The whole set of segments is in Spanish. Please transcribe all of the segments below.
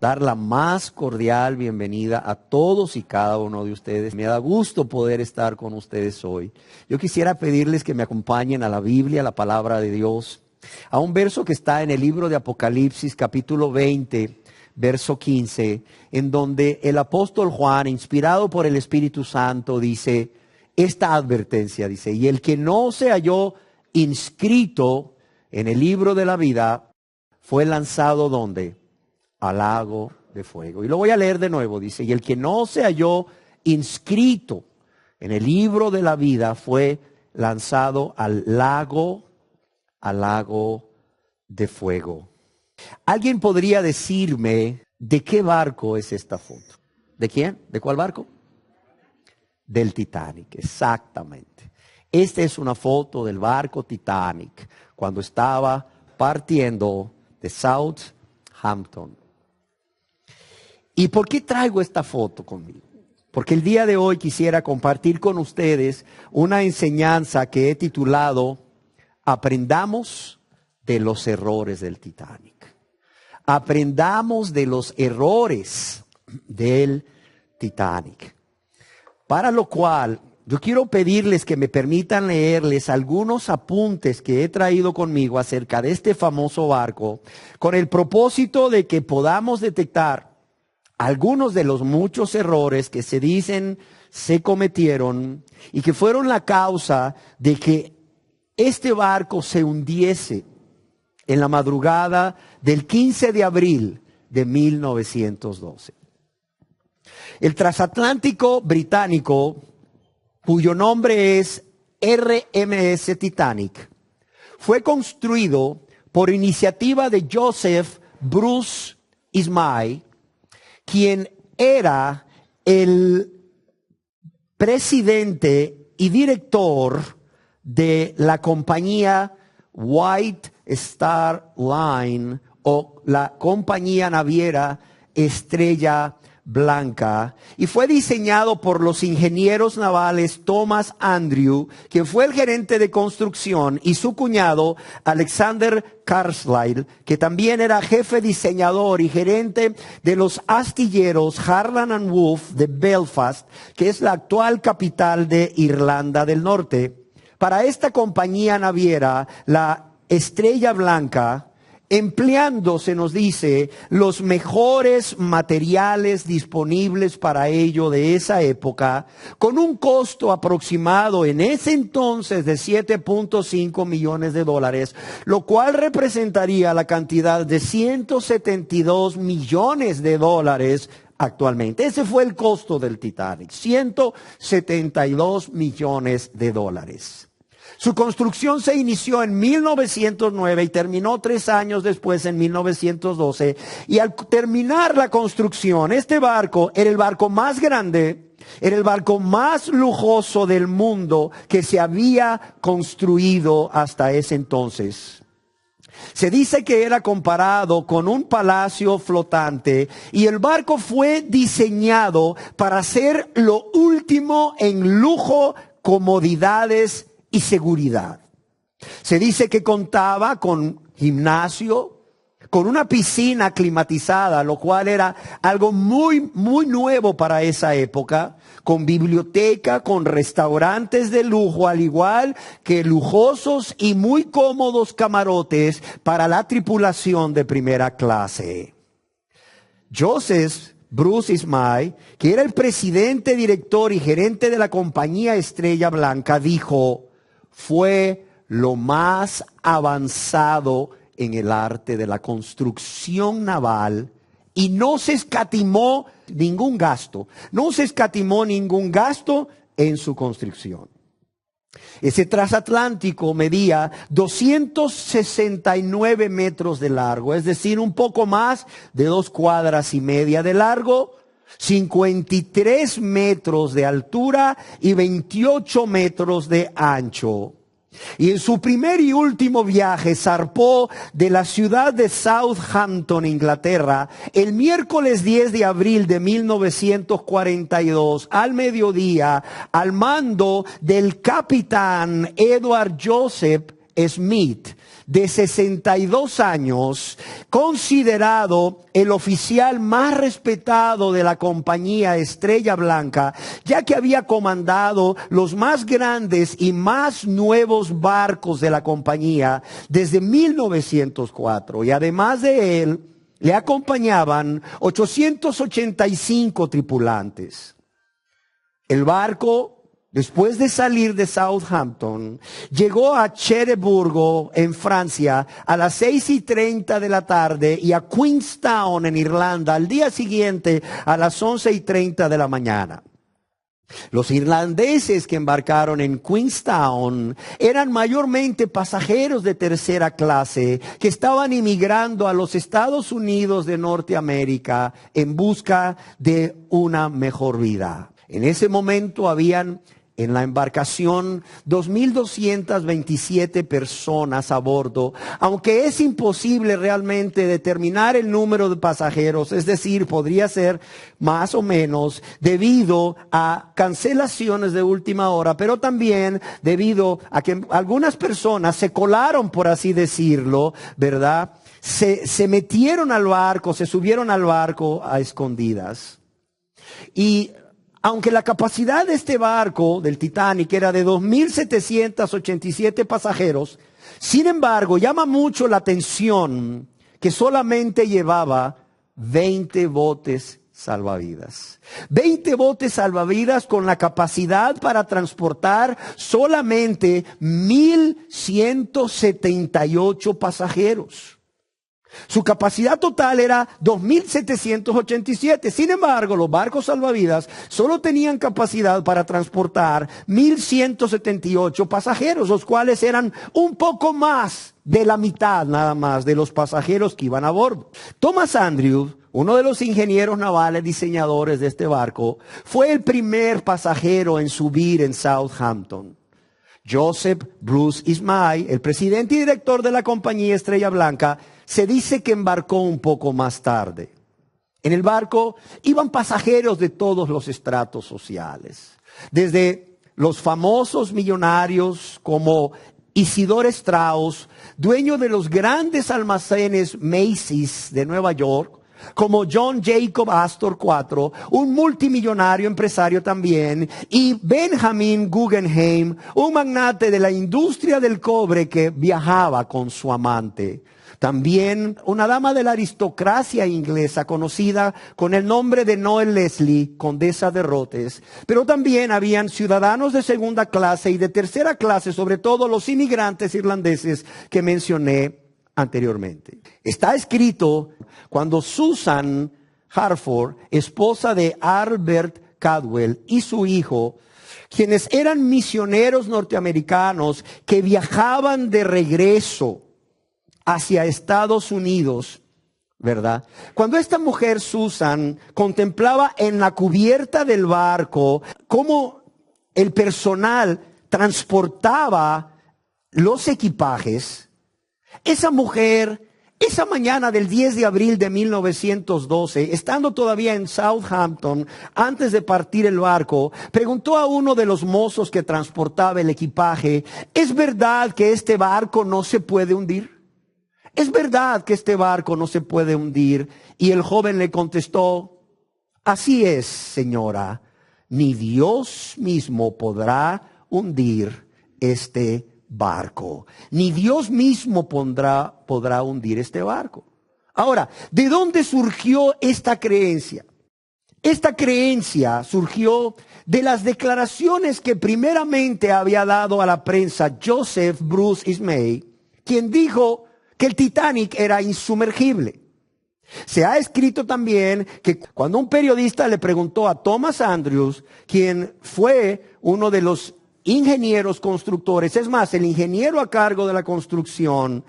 dar la más cordial bienvenida a todos y cada uno de ustedes. Me da gusto poder estar con ustedes hoy. Yo quisiera pedirles que me acompañen a la Biblia, a la palabra de Dios, a un verso que está en el libro de Apocalipsis, capítulo 20, verso 15, en donde el apóstol Juan, inspirado por el Espíritu Santo, dice esta advertencia, dice, y el que no se halló inscrito en el libro de la vida fue lanzado ¿dónde? Al lago de fuego. Y lo voy a leer de nuevo, dice, y el que no se halló inscrito en el libro de la vida fue lanzado al lago de fuego. ¿Alguien podría decirme de qué barco es esta foto? ¿De quién? ¿De cuál barco? Del Titanic, exactamente. Esta es una foto del barco Titanic cuando estaba partiendo de Southampton. ¿Y por qué traigo esta foto conmigo? Porque el día de hoy quisiera compartir con ustedes una enseñanza que he titulado Aprendamos de los errores del Titanic. Aprendamos de los errores del Titanic. Para lo cual, yo quiero pedirles que me permitan leerles algunos apuntes que he traído conmigo acerca de este famoso barco, con el propósito de que podamos detectar algunos de los muchos errores que se dicen se cometieron y que fueron la causa de que este barco se hundiese en la madrugada del 15 de abril de 1912. El transatlántico británico, cuyo nombre es RMS Titanic, fue construido por iniciativa de Joseph Bruce Ismay, quien era el presidente y director de la compañía White Star Line o la compañía naviera Estrella Blanca, y fue diseñado por los ingenieros navales Thomas Andrew, quien fue el gerente de construcción, y su cuñado Alexander Carlisle, que también era jefe diseñador y gerente de los astilleros Harland and Wolff de Belfast, que es la actual capital de Irlanda del Norte. Para esta compañía naviera, la Estrella Blanca, empleando, se nos dice, los mejores materiales disponibles para ello de esa época, con un costo aproximado en ese entonces de $7.5 millones, lo cual representaría la cantidad de $172 millones actualmente. Ese fue el costo del Titanic, $172 millones. Su construcción se inició en 1909 y terminó 3 años después, en 1912. Y al terminar la construcción, este barco era el barco más grande, era el barco más lujoso del mundo que se había construido hasta ese entonces. Se dice que era comparado con un palacio flotante, y el barco fue diseñado para ser lo último en lujo, comodidades y seguridad. Se dice que contaba con gimnasio, con una piscina climatizada, lo cual era algo muy nuevo para esa época, con biblioteca, con restaurantes de lujo, al igual que lujosos y muy cómodos camarotes para la tripulación de primera clase. Joseph Bruce Ismay, que era el presidente, director y gerente de la compañía Estrella Blanca, dijo: fue lo más avanzado en el arte de la construcción naval y no se escatimó ningún gasto. No se escatimó ningún gasto en su construcción. Ese transatlántico medía 269 metros de largo, es decir, un poco más de 2,5 cuadras de largo, 53 metros de altura y 28 metros de ancho. Y en su primer y último viaje zarpó de la ciudad de Southampton, Inglaterra, el miércoles 10 de abril de 1942 al mediodía, al mando del capitán Edward Joseph Smith, de 62 años, considerado el oficial más respetado de la compañía Estrella Blanca, ya que había comandado los más grandes y más nuevos barcos de la compañía desde 1904. Y además de él, le acompañaban 885 tripulantes. El barco, después de salir de Southampton, llegó a Cherburgo, en Francia, a las 6:30 de la tarde y a Queenstown, en Irlanda, al día siguiente a las 11:30 de la mañana. Los irlandeses que embarcaron en Queenstown eran mayormente pasajeros de tercera clase que estaban inmigrando a los Estados Unidos de Norteamérica en busca de una mejor vida. En ese momento habían en la embarcación 2,227 personas a bordo, aunque es imposible realmente determinar el número de pasajeros, es decir, podría ser más o menos debido a cancelaciones de última hora, pero también debido a que algunas personas se colaron, por así decirlo, ¿verdad? Se metieron al barco, se subieron al barco a escondidas. Y aunque la capacidad de este barco, del Titanic, era de 2,787 pasajeros, sin embargo, llama mucho la atención que solamente llevaba 20 botes salvavidas. 20 botes salvavidas con la capacidad para transportar solamente 1,178 pasajeros. Su capacidad total era 2,787. Sin embargo, los barcos salvavidas solo tenían capacidad para transportar 1,178 pasajeros, los cuales eran un poco más de la mitad nada más de los pasajeros que iban a bordo. Thomas Andrews, uno de los ingenieros navales diseñadores de este barco, fue el primer pasajero en subir en Southampton. Joseph Bruce Ismay, el presidente y director de la compañía Estrella Blanca, se dice que embarcó un poco más tarde. En el barco iban pasajeros de todos los estratos sociales, desde los famosos millonarios como Isidore Strauss, dueño de los grandes almacenes Macy's de Nueva York, como John Jacob Astor IV, un multimillonario empresario también, y Benjamin Guggenheim, un magnate de la industria del cobre que viajaba con su amante. También una dama de la aristocracia inglesa conocida con el nombre de Noel Leslie, condesa de Rhodes. Pero también habían ciudadanos de segunda clase y de tercera clase, sobre todo los inmigrantes irlandeses que mencioné anteriormente. Está escrito cuando Susan Harford, esposa de Albert Cadwell, y su hijo, quienes eran misioneros norteamericanos que viajaban de regreso hacia Estados Unidos, ¿verdad? Cuando esta mujer, Susan, contemplaba en la cubierta del barco cómo el personal transportaba los equipajes, esa mujer, esa mañana del 10 de abril de 1912, estando todavía en Southampton, antes de partir el barco, preguntó a uno de los mozos que transportaba el equipaje: ¿es verdad que este barco no se puede hundir? ¿Es verdad que este barco no se puede hundir? Y el joven le contestó: así es, señora, ni Dios mismo podrá hundir este barco. Ni Dios mismo podrá hundir este barco. Ahora, ¿de dónde surgió esta creencia? Esta creencia surgió de las declaraciones que primeramente había dado a la prensa Joseph Bruce Ismay, quien dijo que el Titanic era insumergible. Se ha escrito también que cuando un periodista le preguntó a Thomas Andrews, quien fue uno de los ingenieros constructores, es más, el ingeniero a cargo de la construcción,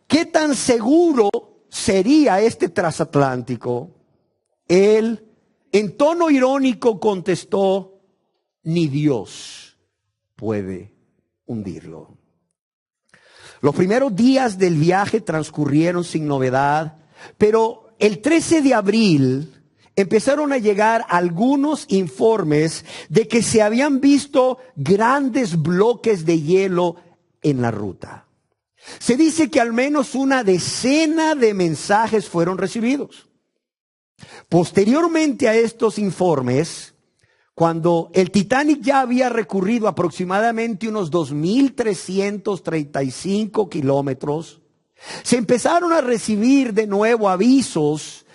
¿qué tan seguro sería este transatlántico? Él, en tono irónico, contestó: ni Dios puede hundirlo. Los primeros días del viaje transcurrieron sin novedad, pero el 13 de abril empezaron a llegar algunos informes de que se habían visto grandes bloques de hielo en la ruta. Se dice que al menos una decena de mensajes fueron recibidos. Posteriormente a estos informes, cuando el Titanic ya había recorrido aproximadamente unos 2.335 kilómetros, se empezaron a recibir de nuevo avisos,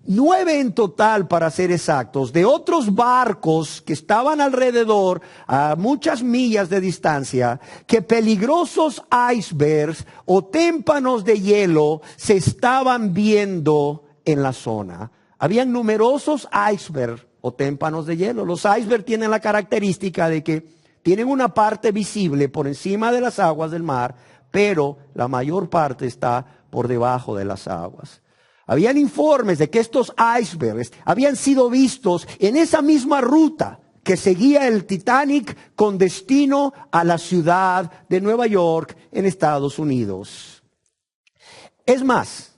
9 en total para ser exactos, de otros barcos que estaban alrededor a muchas millas de distancia, que peligrosos icebergs o témpanos de hielo se estaban viendo en la zona. Habían numerosos icebergs o témpanos de hielo. Los icebergs tienen la característica de que tienen una parte visible por encima de las aguas del mar, pero la mayor parte está por debajo de las aguas. Habían informes de que estos icebergs habían sido vistos en esa misma ruta que seguía el Titanic con destino a la ciudad de Nueva York en Estados Unidos. Es más,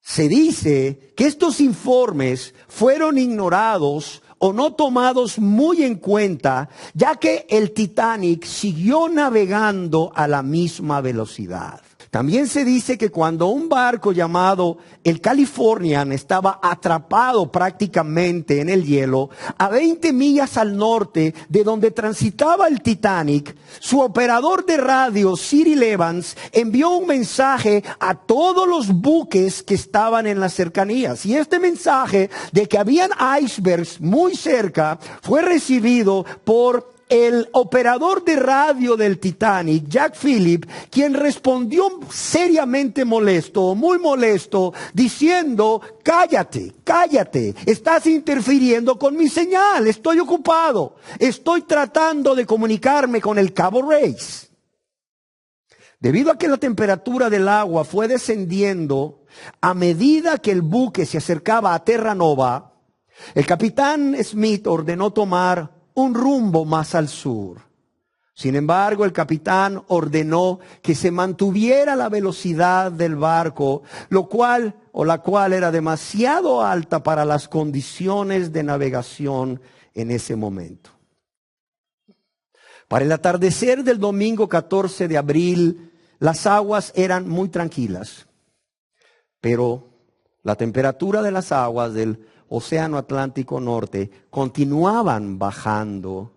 se dice que estos informes fueron ignorados o no tomados muy en cuenta, ya que el Titanic siguió navegando a la misma velocidad. También se dice que cuando un barco llamado el Californian estaba atrapado prácticamente en el hielo, a 20 millas al norte de donde transitaba el Titanic, su operador de radio, Cyril Evans, envió un mensaje a todos los buques que estaban en las cercanías. Y este mensaje de que habían icebergs muy cerca fue recibido por el operador de radio del Titanic, Jack Phillip, quien respondió seriamente molesto, muy molesto, diciendo: cállate, cállate, estás interfiriendo con mi señal, estoy ocupado, estoy tratando de comunicarme con el Cabo Race. Debido a que la temperatura del agua fue descendiendo a medida que el buque se acercaba a Terranova, el capitán Smith ordenó tomar un rumbo más al sur. Sin embargo, el capitán ordenó que se mantuviera la velocidad del barco, la cual era demasiado alta para las condiciones de navegación en ese momento. Para el atardecer del domingo 14 de abril, las aguas eran muy tranquilas, pero la temperatura de las aguas del Océano Atlántico Norte continuaban bajando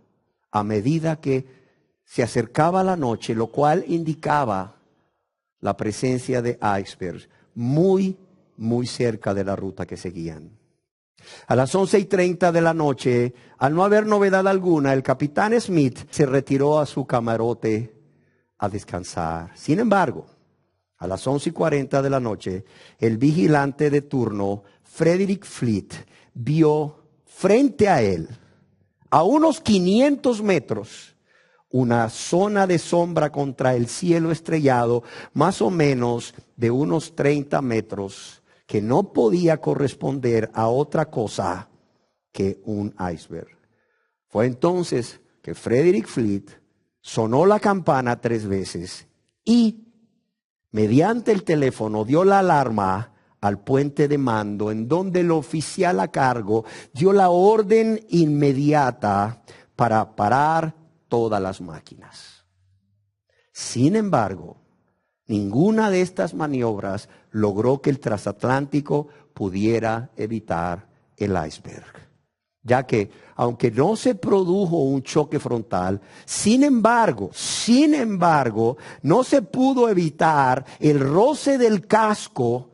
a medida que se acercaba la noche, lo cual indicaba la presencia de icebergs muy cerca de la ruta que seguían. A las 11:30 de la noche, al no haber novedad alguna, el capitán Smith se retiró a su camarote a descansar. Sin embargo, a las 11:40 de la noche, el vigilante de turno, Frederick Fleet, vio frente a él, a unos 500 metros, una zona de sombra contra el cielo estrellado, más o menos de unos 30 metros, que no podía corresponder a otra cosa que un iceberg. Fue entonces que Frederick Fleet sonó la campana 3 veces y, mediante el teléfono, dio la alarma al puente de mando, en donde el oficial a cargo dio la orden inmediata para parar todas las máquinas. Sin embargo, ninguna de estas maniobras logró que el transatlántico pudiera evitar el iceberg, ya que, aunque no se produjo un choque frontal, sin embargo, no se pudo evitar el roce del casco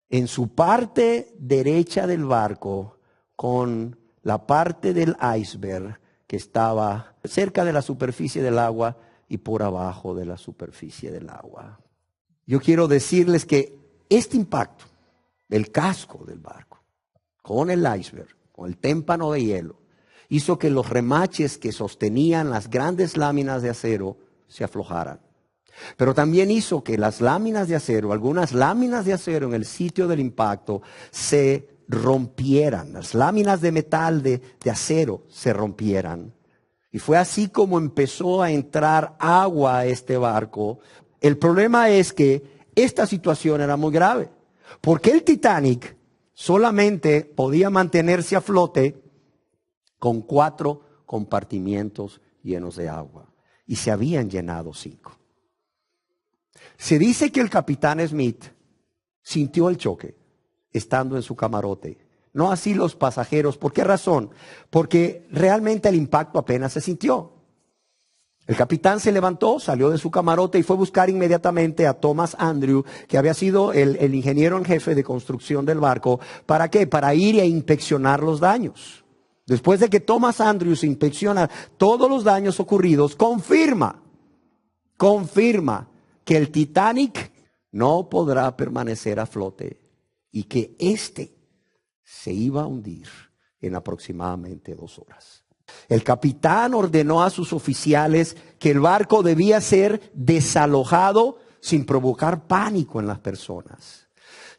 en su parte derecha del barco con la parte del iceberg que estaba cerca de la superficie del agua y por abajo de la superficie del agua. Yo quiero decirles que este impacto del casco del barco con el iceberg, con el témpano de hielo, hizo que los remaches que sostenían las grandes láminas de acero se aflojaran. Pero también hizo que las láminas de acero, algunas láminas de acero en el sitio del impacto, se rompieran. Las láminas de metal de acero se rompieran. Y fue así como empezó a entrar agua a este barco. El problema es que esta situación era muy grave, porque el Titanic solamente podía mantenerse a flote con 4 compartimientos llenos de agua. Y se habían llenado 5. Se dice que el capitán Smith sintió el choque estando en su camarote. No así los pasajeros. ¿Por qué razón? Porque realmente el impacto apenas se sintió. El capitán se levantó, salió de su camarote y fue a buscar inmediatamente a Thomas Andrew, que había sido el ingeniero en jefe de construcción del barco. ¿Para qué? Para ir a inspeccionar los daños. Después de que Thomas Andrews inspecciona todos los daños ocurridos, confirma que el Titanic no podrá permanecer a flote y que éste se iba a hundir en aproximadamente 2 horas. El capitán ordenó a sus oficiales que el barco debía ser desalojado sin provocar pánico en las personas.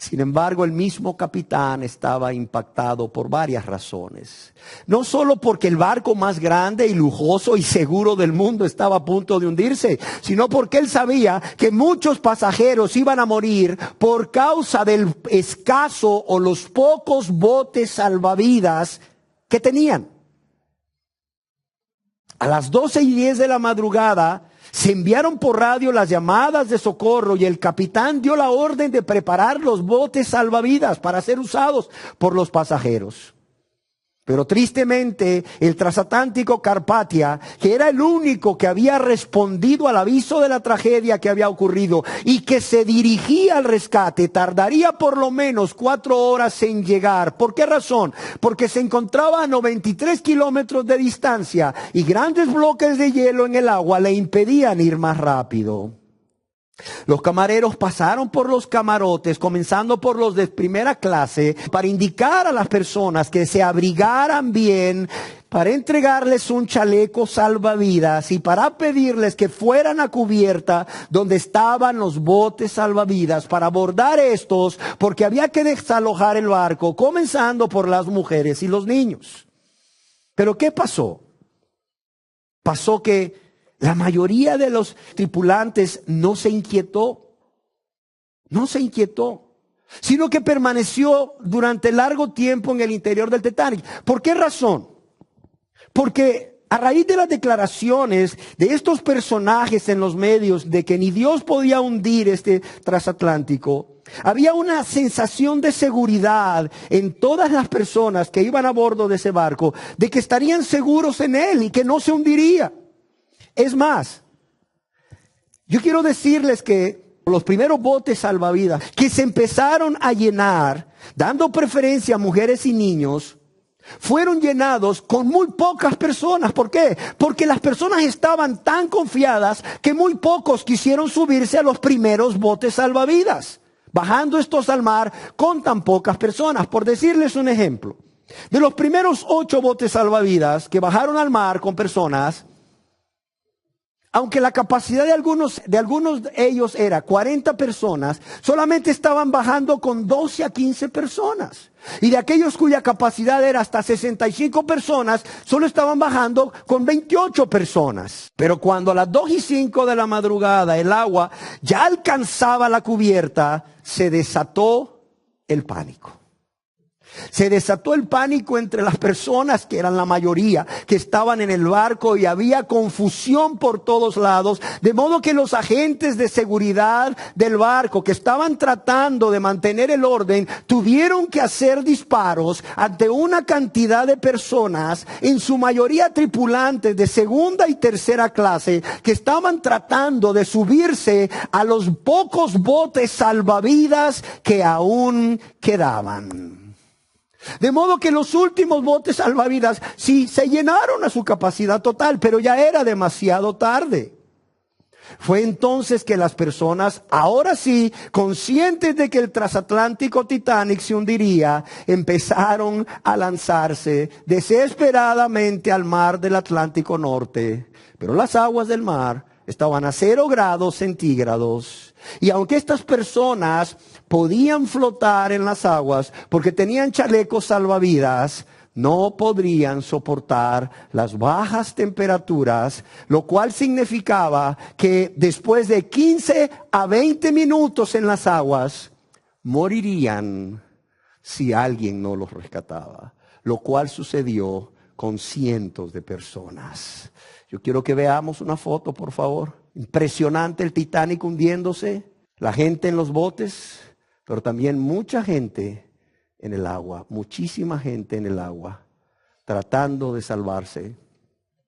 Sin embargo, el mismo capitán estaba impactado por varias razones. No solo porque el barco más grande y lujoso y seguro del mundo estaba a punto de hundirse, sino porque él sabía que muchos pasajeros iban a morir por causa del escaso o los pocos botes salvavidas que tenían. A las 12:10 de la madrugada se enviaron por radio las llamadas de socorro y el capitán dio la orden de preparar los botes salvavidas para ser usados por los pasajeros. Pero tristemente el transatlántico Carpathia, que era el único que había respondido al aviso de la tragedia que había ocurrido y que se dirigía al rescate, tardaría por lo menos 4 horas en llegar. ¿Por qué razón? Porque se encontraba a 93 kilómetros de distancia y grandes bloques de hielo en el agua le impedían ir más rápido. Los camareros pasaron por los camarotes, comenzando por los de primera clase, para indicar a las personas que se abrigaran bien, para entregarles un chaleco salvavidas y para pedirles que fueran a cubierta donde estaban los botes salvavidas para abordar estos, porque había que desalojar el barco, comenzando por las mujeres y los niños. Pero ¿qué pasó? Pasó que la mayoría de los tripulantes no se inquietó, sino que permaneció durante largo tiempo en el interior del Titanic. ¿Por qué razón? Porque a raíz de las declaraciones de estos personajes en los medios de que ni Dios podía hundir este transatlántico, había una sensación de seguridad en todas las personas que iban a bordo de ese barco, de que estarían seguros en él y que no se hundiría. Es más, yo quiero decirles que los primeros botes salvavidas que se empezaron a llenar, dando preferencia a mujeres y niños, fueron llenados con muy pocas personas. ¿Por qué? Porque las personas estaban tan confiadas que muy pocos quisieron subirse a los primeros botes salvavidas, bajando estos al mar con tan pocas personas. Por decirles un ejemplo, de los primeros 8 botes salvavidas que bajaron al mar con personas, aunque la capacidad de algunos de ellos era 40 personas, solamente estaban bajando con 12 a 15 personas. Y de aquellos cuya capacidad era hasta 65 personas, solo estaban bajando con 28 personas. Pero cuando a las 2:05 de la madrugada el agua ya alcanzaba la cubierta, se desató el pánico. Se desató el pánico entre las personas, que eran la mayoría, que estaban en el barco, y había confusión por todos lados, de modo que los agentes de seguridad del barco, que estaban tratando de mantener el orden, tuvieron que hacer disparos ante una cantidad de personas, en su mayoría tripulantes de segunda y tercera clase, que estaban tratando de subirse a los pocos botes salvavidas que aún quedaban. De modo que los últimos botes salvavidas sí se llenaron a su capacidad total, pero ya era demasiado tarde. Fue entonces que las personas, ahora sí, conscientes de que el transatlántico Titanic se hundiría, empezaron a lanzarse desesperadamente al mar del Atlántico Norte. Pero las aguas del mar estaban a 0 grados centígrados. Y aunque estas personas podían flotar en las aguas porque tenían chalecos salvavidas, no podrían soportar las bajas temperaturas, lo cual significaba que después de 15 a 20 minutos en las aguas, morirían si alguien no los rescataba, lo cual sucedió con cientos de personas. Yo quiero que veamos una foto, por favor. Impresionante el Titanic hundiéndose, la gente en los botes, pero también mucha gente en el agua, muchísima gente en el agua, tratando de salvarse.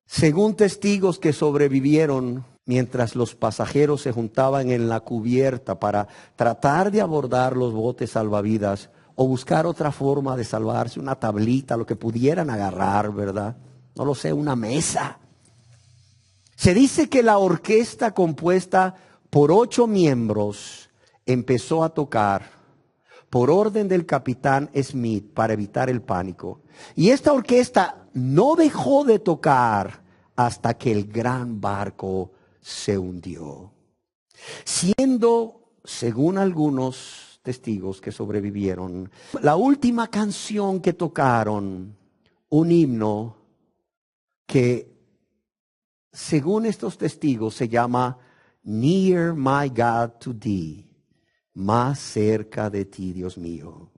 Según testigos que sobrevivieron, mientras los pasajeros se juntaban en la cubierta para tratar de abordar los botes salvavidas o buscar otra forma de salvarse, una tablita, lo que pudieran agarrar, ¿verdad? No lo sé, una mesa. Se dice que la orquesta compuesta por 8 miembros empezó a tocar por orden del capitán Smith para evitar el pánico. Y esta orquesta no dejó de tocar hasta que el gran barco se hundió. Siendo, según algunos testigos que sobrevivieron, la última canción que tocaron, un himno que, según estos testigos, se llama Near My God to Thee, más cerca de ti, Dios mío,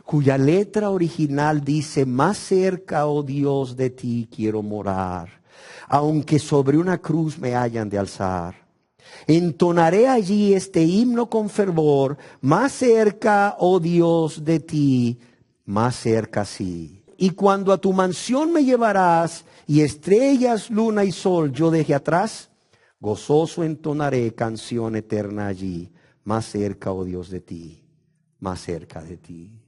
cuya letra original dice: más cerca, oh Dios, de ti quiero morar, aunque sobre una cruz me hayan de alzar. Entonaré allí este himno con fervor: más cerca, oh Dios, de ti, más cerca sí. Y cuando a tu mansión me llevarás, y estrellas, luna y sol yo deje atrás, gozoso entonaré canción eterna allí, más cerca, oh Dios, de ti, más cerca de ti.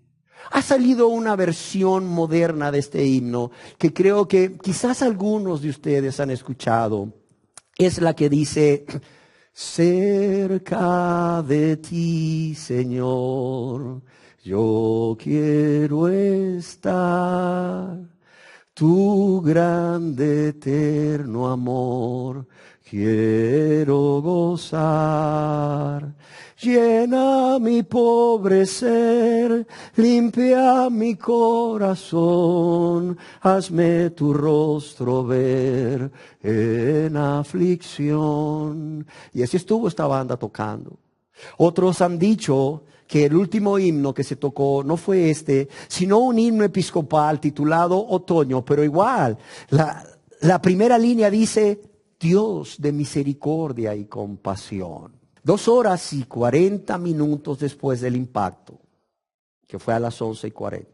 Ha salido una versión moderna de este himno que creo que quizás algunos de ustedes han escuchado. Es la que dice: cerca de ti, Señor, yo quiero estar. Tu grande eterno amor quiero gozar. Llena mi pobre ser, limpia mi corazón, hazme tu rostro ver en aflicción. Y así estuvo esta banda tocando. Otros han dicho que el último himno que se tocó no fue este, sino un himno episcopal titulado Otoño, pero igual, la primera línea dice: Dios de misericordia y compasión. 2 horas y 40 minutos después del impacto, que fue a las 11:40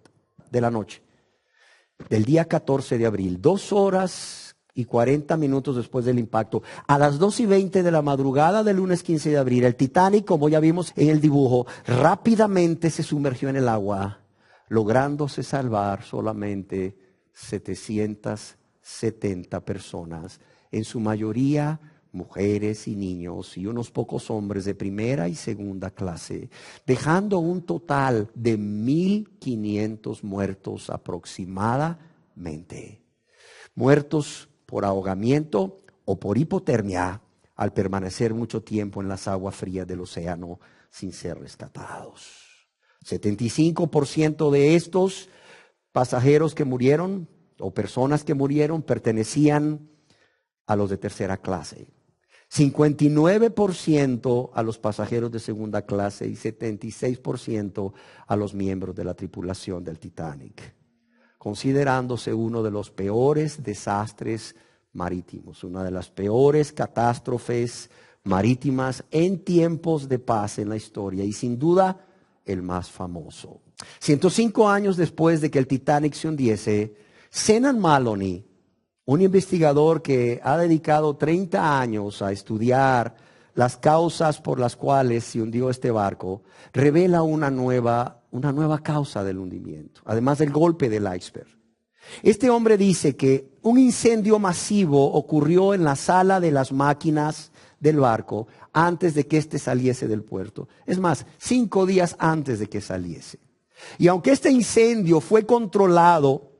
de la noche, del día 14 de abril, 2 horas y 40 minutos después del impacto, a las 2:20 de la madrugada del lunes 15 de abril, el Titanic, como ya vimos en el dibujo, rápidamente se sumergió en el agua, lográndose salvar solamente 770 personas, en su mayoría mujeres y niños y unos pocos hombres de primera y segunda clase, dejando un total de 1,500 muertos aproximadamente. Muertos por ahogamiento o por hipotermia al permanecer mucho tiempo en las aguas frías del océano sin ser rescatados. 75% de estos pasajeros que murieron o personas que murieron pertenecían a los de tercera clase. 59% a los pasajeros de segunda clase y 76% a los miembros de la tripulación del Titanic, considerándose uno de los peores desastres marítimos, una de las peores catástrofes marítimas en tiempos de paz en la historia y sin duda el más famoso. 105 años después de que el Titanic se hundiese, Senan Maloney, un investigador que ha dedicado 30 años a estudiar las causas por las cuales se hundió este barco, revela una nueva causa del hundimiento, además del golpe del iceberg. Este hombre dice que un incendio masivo ocurrió en la sala de las máquinas del barco antes de que éste saliese del puerto. Es más, 5 días antes de que saliese. Y aunque este incendio fue controlado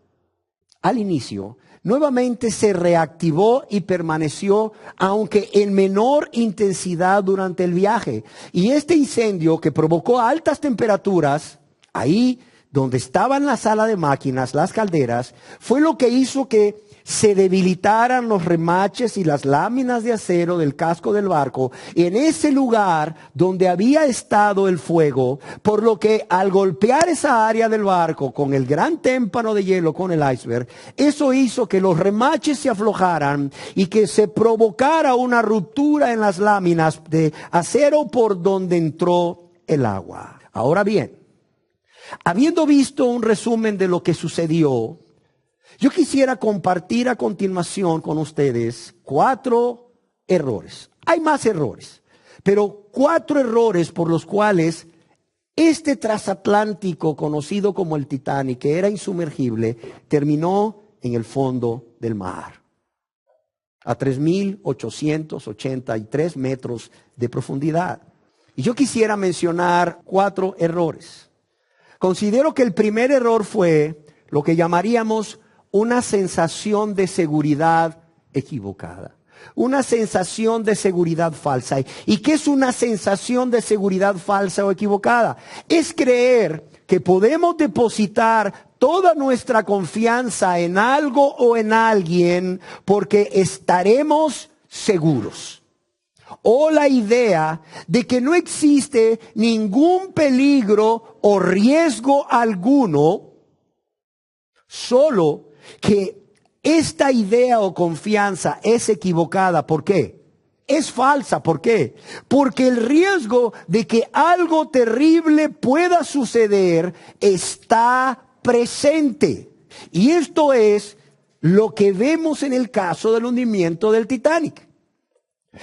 al inicio, nuevamente se reactivó y permaneció, aunque en menor intensidad durante el viaje. Y este incendio, que provocó altas temperaturas, ahí donde estaba en la sala de máquinas, las calderas, fue lo que hizo que se debilitaran los remaches y las láminas de acero del casco del barco en ese lugar donde había estado el fuego, por lo que al golpear esa área del barco con el gran témpano de hielo, con el iceberg, eso hizo que los remaches se aflojaran y que se provocara una ruptura en las láminas de acero por donde entró el agua. Ahora bien, habiendo visto un resumen de lo que sucedió, yo quisiera compartir a continuación con ustedes 4 errores. Hay más errores, pero 4 errores por los cuales este transatlántico conocido como el Titanic, que era insumergible, terminó en el fondo del mar, a 3.883 metros de profundidad. Y yo quisiera mencionar 4 errores. Considero que el primer error fue lo que llamaríamos una sensación de seguridad equivocada. Una sensación de seguridad falsa. ¿Y qué es una sensación de seguridad falsa o equivocada? Es creer que podemos depositar toda nuestra confianza en algo o en alguien porque estaremos seguros. O la idea de que no existe ningún peligro o riesgo alguno, solo que esta idea o confianza es equivocada. ¿Por qué? Es falsa. ¿Por qué? Porque el riesgo de que algo terrible pueda suceder está presente. Y esto es lo que vemos en el caso del hundimiento del Titanic.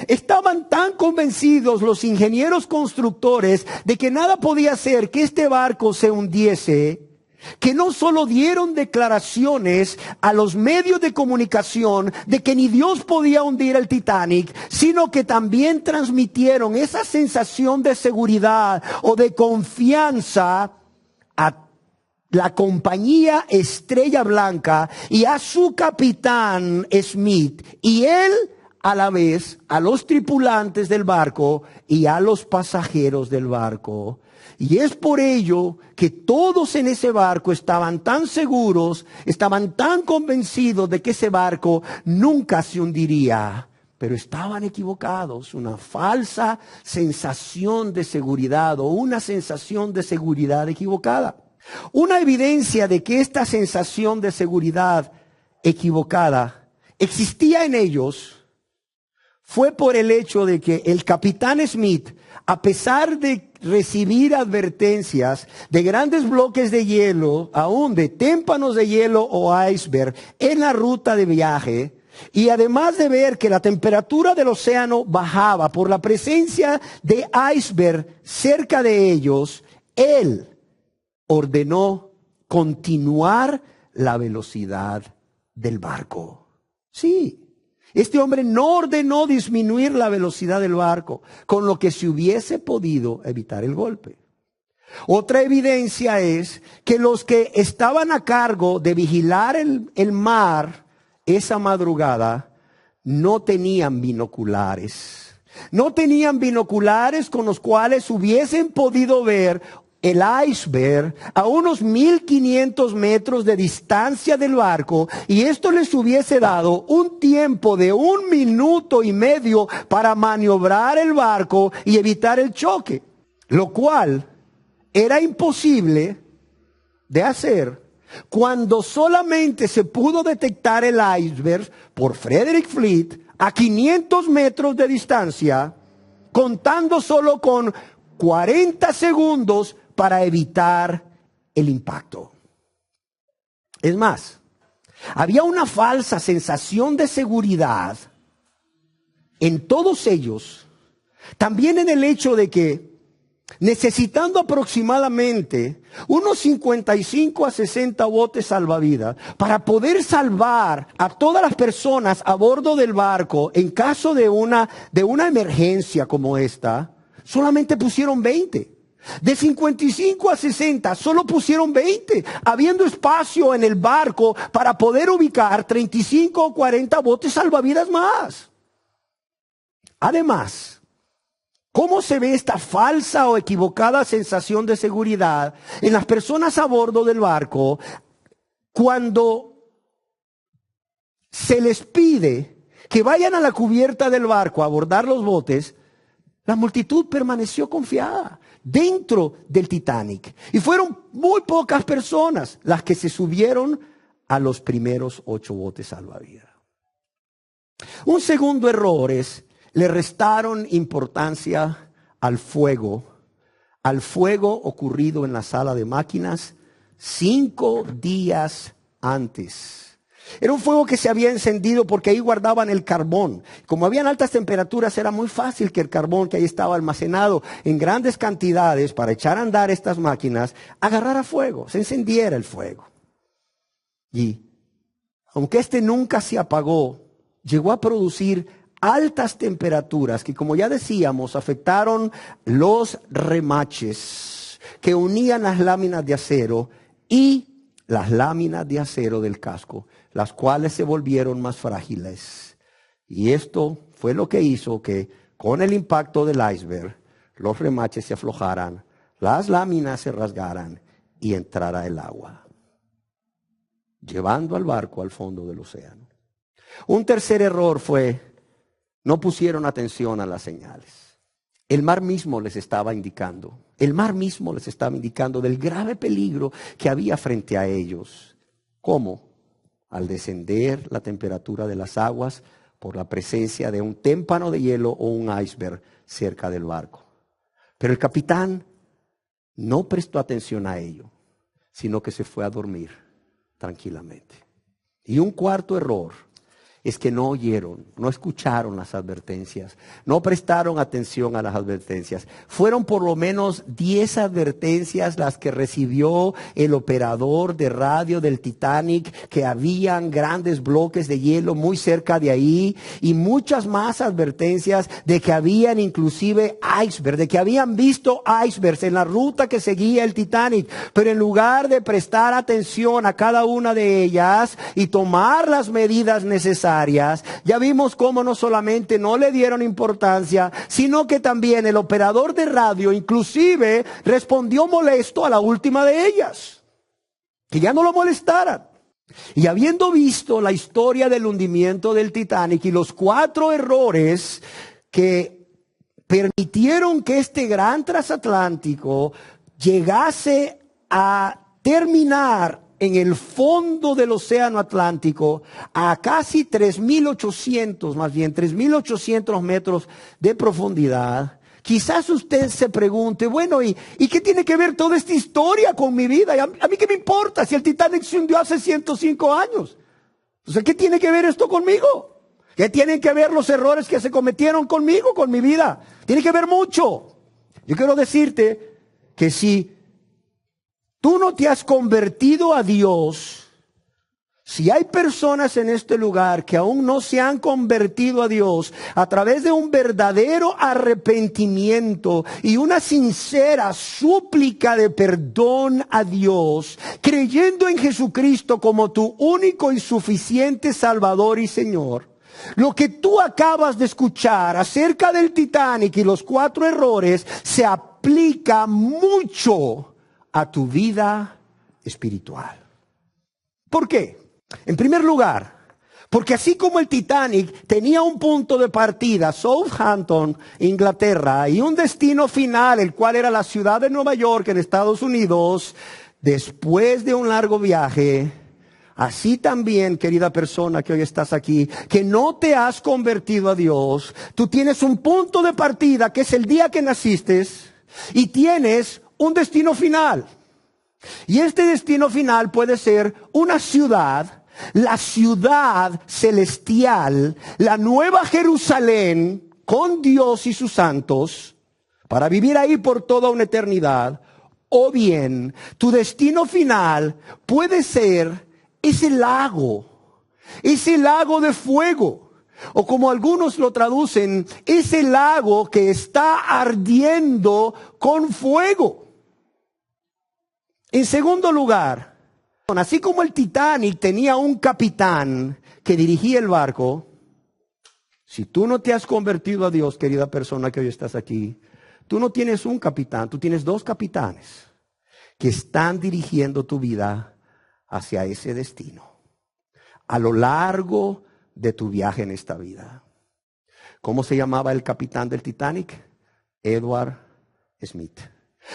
Estaban tan convencidos los ingenieros constructores de que nada podía hacer que este barco se hundiese, que no solo dieron declaraciones a los medios de comunicación de que ni Dios podía hundir el Titanic, sino que también transmitieron esa sensación de seguridad o de confianza a la compañía Estrella Blanca y a su capitán Smith, y él a la vez a los tripulantes del barco y a los pasajeros del barco. Y es por ello que todos en ese barco estaban tan seguros, estaban tan convencidos de que ese barco nunca se hundiría. Pero estaban equivocados. Una falsa sensación de seguridad o una sensación de seguridad equivocada. Una evidencia de que esta sensación de seguridad equivocada existía en ellos fue por el hecho de que el capitán Smith, a pesar de recibir advertencias de grandes bloques de hielo, aún de témpanos de hielo o iceberg en la ruta de viaje, y además de ver que la temperatura del océano bajaba por la presencia de iceberg cerca de ellos, él ordenó continuar la velocidad del barco. Sí. Este hombre no ordenó disminuir la velocidad del barco, con lo que se hubiese podido evitar el golpe. Otra evidencia es que los que estaban a cargo de vigilar el mar esa madrugada no tenían binoculares. No tenían binoculares con los cuales hubiesen podido ver el iceberg a unos 1.500 metros de distancia del barco, y esto les hubiese dado un tiempo de 1 minuto y medio para maniobrar el barco y evitar el choque, lo cual era imposible de hacer cuando solamente se pudo detectar el iceberg por Frederick Fleet a 500 metros de distancia, contando solo con 40 segundos para evitar el impacto. Es más, había una falsa sensación de seguridad en todos ellos, también en el hecho de que, necesitando aproximadamente unos 55 a 60 botes salvavidas para poder salvar a todas las personas a bordo del barco en caso de una emergencia como esta, solamente pusieron 20. De 55 a 60, solo pusieron 20, habiendo espacio en el barco para poder ubicar 35 o 40 botes salvavidas más. Además, ¿cómo se ve esta falsa o equivocada sensación de seguridad en las personas a bordo del barco cuando se les pide que vayan a la cubierta del barco a abordar los botes, la multitud permaneció confiada dentro del Titanic. Y fueron muy pocas personas las que se subieron a los primeros 8 botes salvavidas. Un segundo error es, le restaron importancia al fuego ocurrido en la sala de máquinas 5 días antes. Era un fuego que se había encendido porque ahí guardaban el carbón. Como habían altas temperaturas, era muy fácil que el carbón que ahí estaba almacenado en grandes cantidades para echar a andar estas máquinas, agarrara fuego, se encendiera el fuego. Y aunque este nunca se apagó, llegó a producir altas temperaturas que, como ya decíamos, afectaron los remaches que unían las láminas de acero y las láminas de acero del casco, las cuales se volvieron más frágiles. Y esto fue lo que hizo que con el impacto del iceberg los remaches se aflojaran, las láminas se rasgaran y entrara el agua, llevando al barco al fondo del océano. Un tercer error fue, no pusieron atención a las señales. El mar mismo les estaba indicando del grave peligro que había frente a ellos. ¿Cómo? Al descender la temperatura de las aguas por la presencia de un témpano de hielo o un iceberg cerca del barco. Pero el capitán no prestó atención a ello, sino que se fue a dormir tranquilamente. Y un cuarto error es que no oyeron, no escucharon las advertencias, no prestaron atención a las advertencias. Fueron por lo menos 10 advertencias las que recibió el operador de radio del Titanic, que habían grandes bloques de hielo muy cerca de ahí, y muchas más advertencias de que habían inclusive icebergs, de que habían visto icebergs en la ruta que seguía el Titanic. Pero en lugar de prestar atención a cada una de ellas y tomar las medidas necesarias, ya vimos cómo no solamente no le dieron importancia, sino que también el operador de radio inclusive respondió molesto a la última de ellas, que ya no lo molestaran. Y habiendo visto la historia del hundimiento del Titanic y los 4 errores que permitieron que este gran transatlántico llegase a terminar en el fondo del océano Atlántico a casi 3.800 metros de profundidad, quizás usted se pregunte, bueno, ¿y qué tiene que ver toda esta historia con mi vida? ¿A mí qué me importa si el Titanic se hundió hace 105 años? O sea, ¿qué tiene que ver esto conmigo? ¿Qué tienen que ver los errores que se cometieron conmigo, con mi vida? Tiene que ver mucho. Yo quiero decirte que si tú no te has convertido a Dios, si hay personas en este lugar que aún no se han convertido a Dios a través de un verdadero arrepentimiento y una sincera súplica de perdón a Dios, creyendo en Jesucristo como tu único y suficiente Salvador y Señor, lo que tú acabas de escuchar acerca del Titanic y los 4 errores se aplica mucho a tu vida espiritual. ¿Por qué? En primer lugar, porque así como el Titanic tenía un punto de partida, Southampton, Inglaterra, y un destino final, el cual era la ciudad de Nueva York, en Estados Unidos, después de un largo viaje, así también, querida persona que hoy estás aquí, que no te has convertido a Dios, tú tienes un punto de partida que es el día que naciste y tienes un destino final. Y este destino final puede ser una ciudad, la ciudad celestial, la nueva Jerusalén con Dios y sus santos, para vivir ahí por toda una eternidad. O bien, tu destino final puede ser ese lago de fuego. O como algunos lo traducen, ese lago que está ardiendo con fuego. En segundo lugar, así como el Titanic tenía un capitán que dirigía el barco, si tú no te has convertido a Dios, querida persona que hoy estás aquí, tú no tienes un capitán, tú tienes 2 capitanes que están dirigiendo tu vida hacia ese destino. a lo largo de tu viaje en esta vida. ¿Cómo se llamaba el capitán del Titanic? Edward Smith.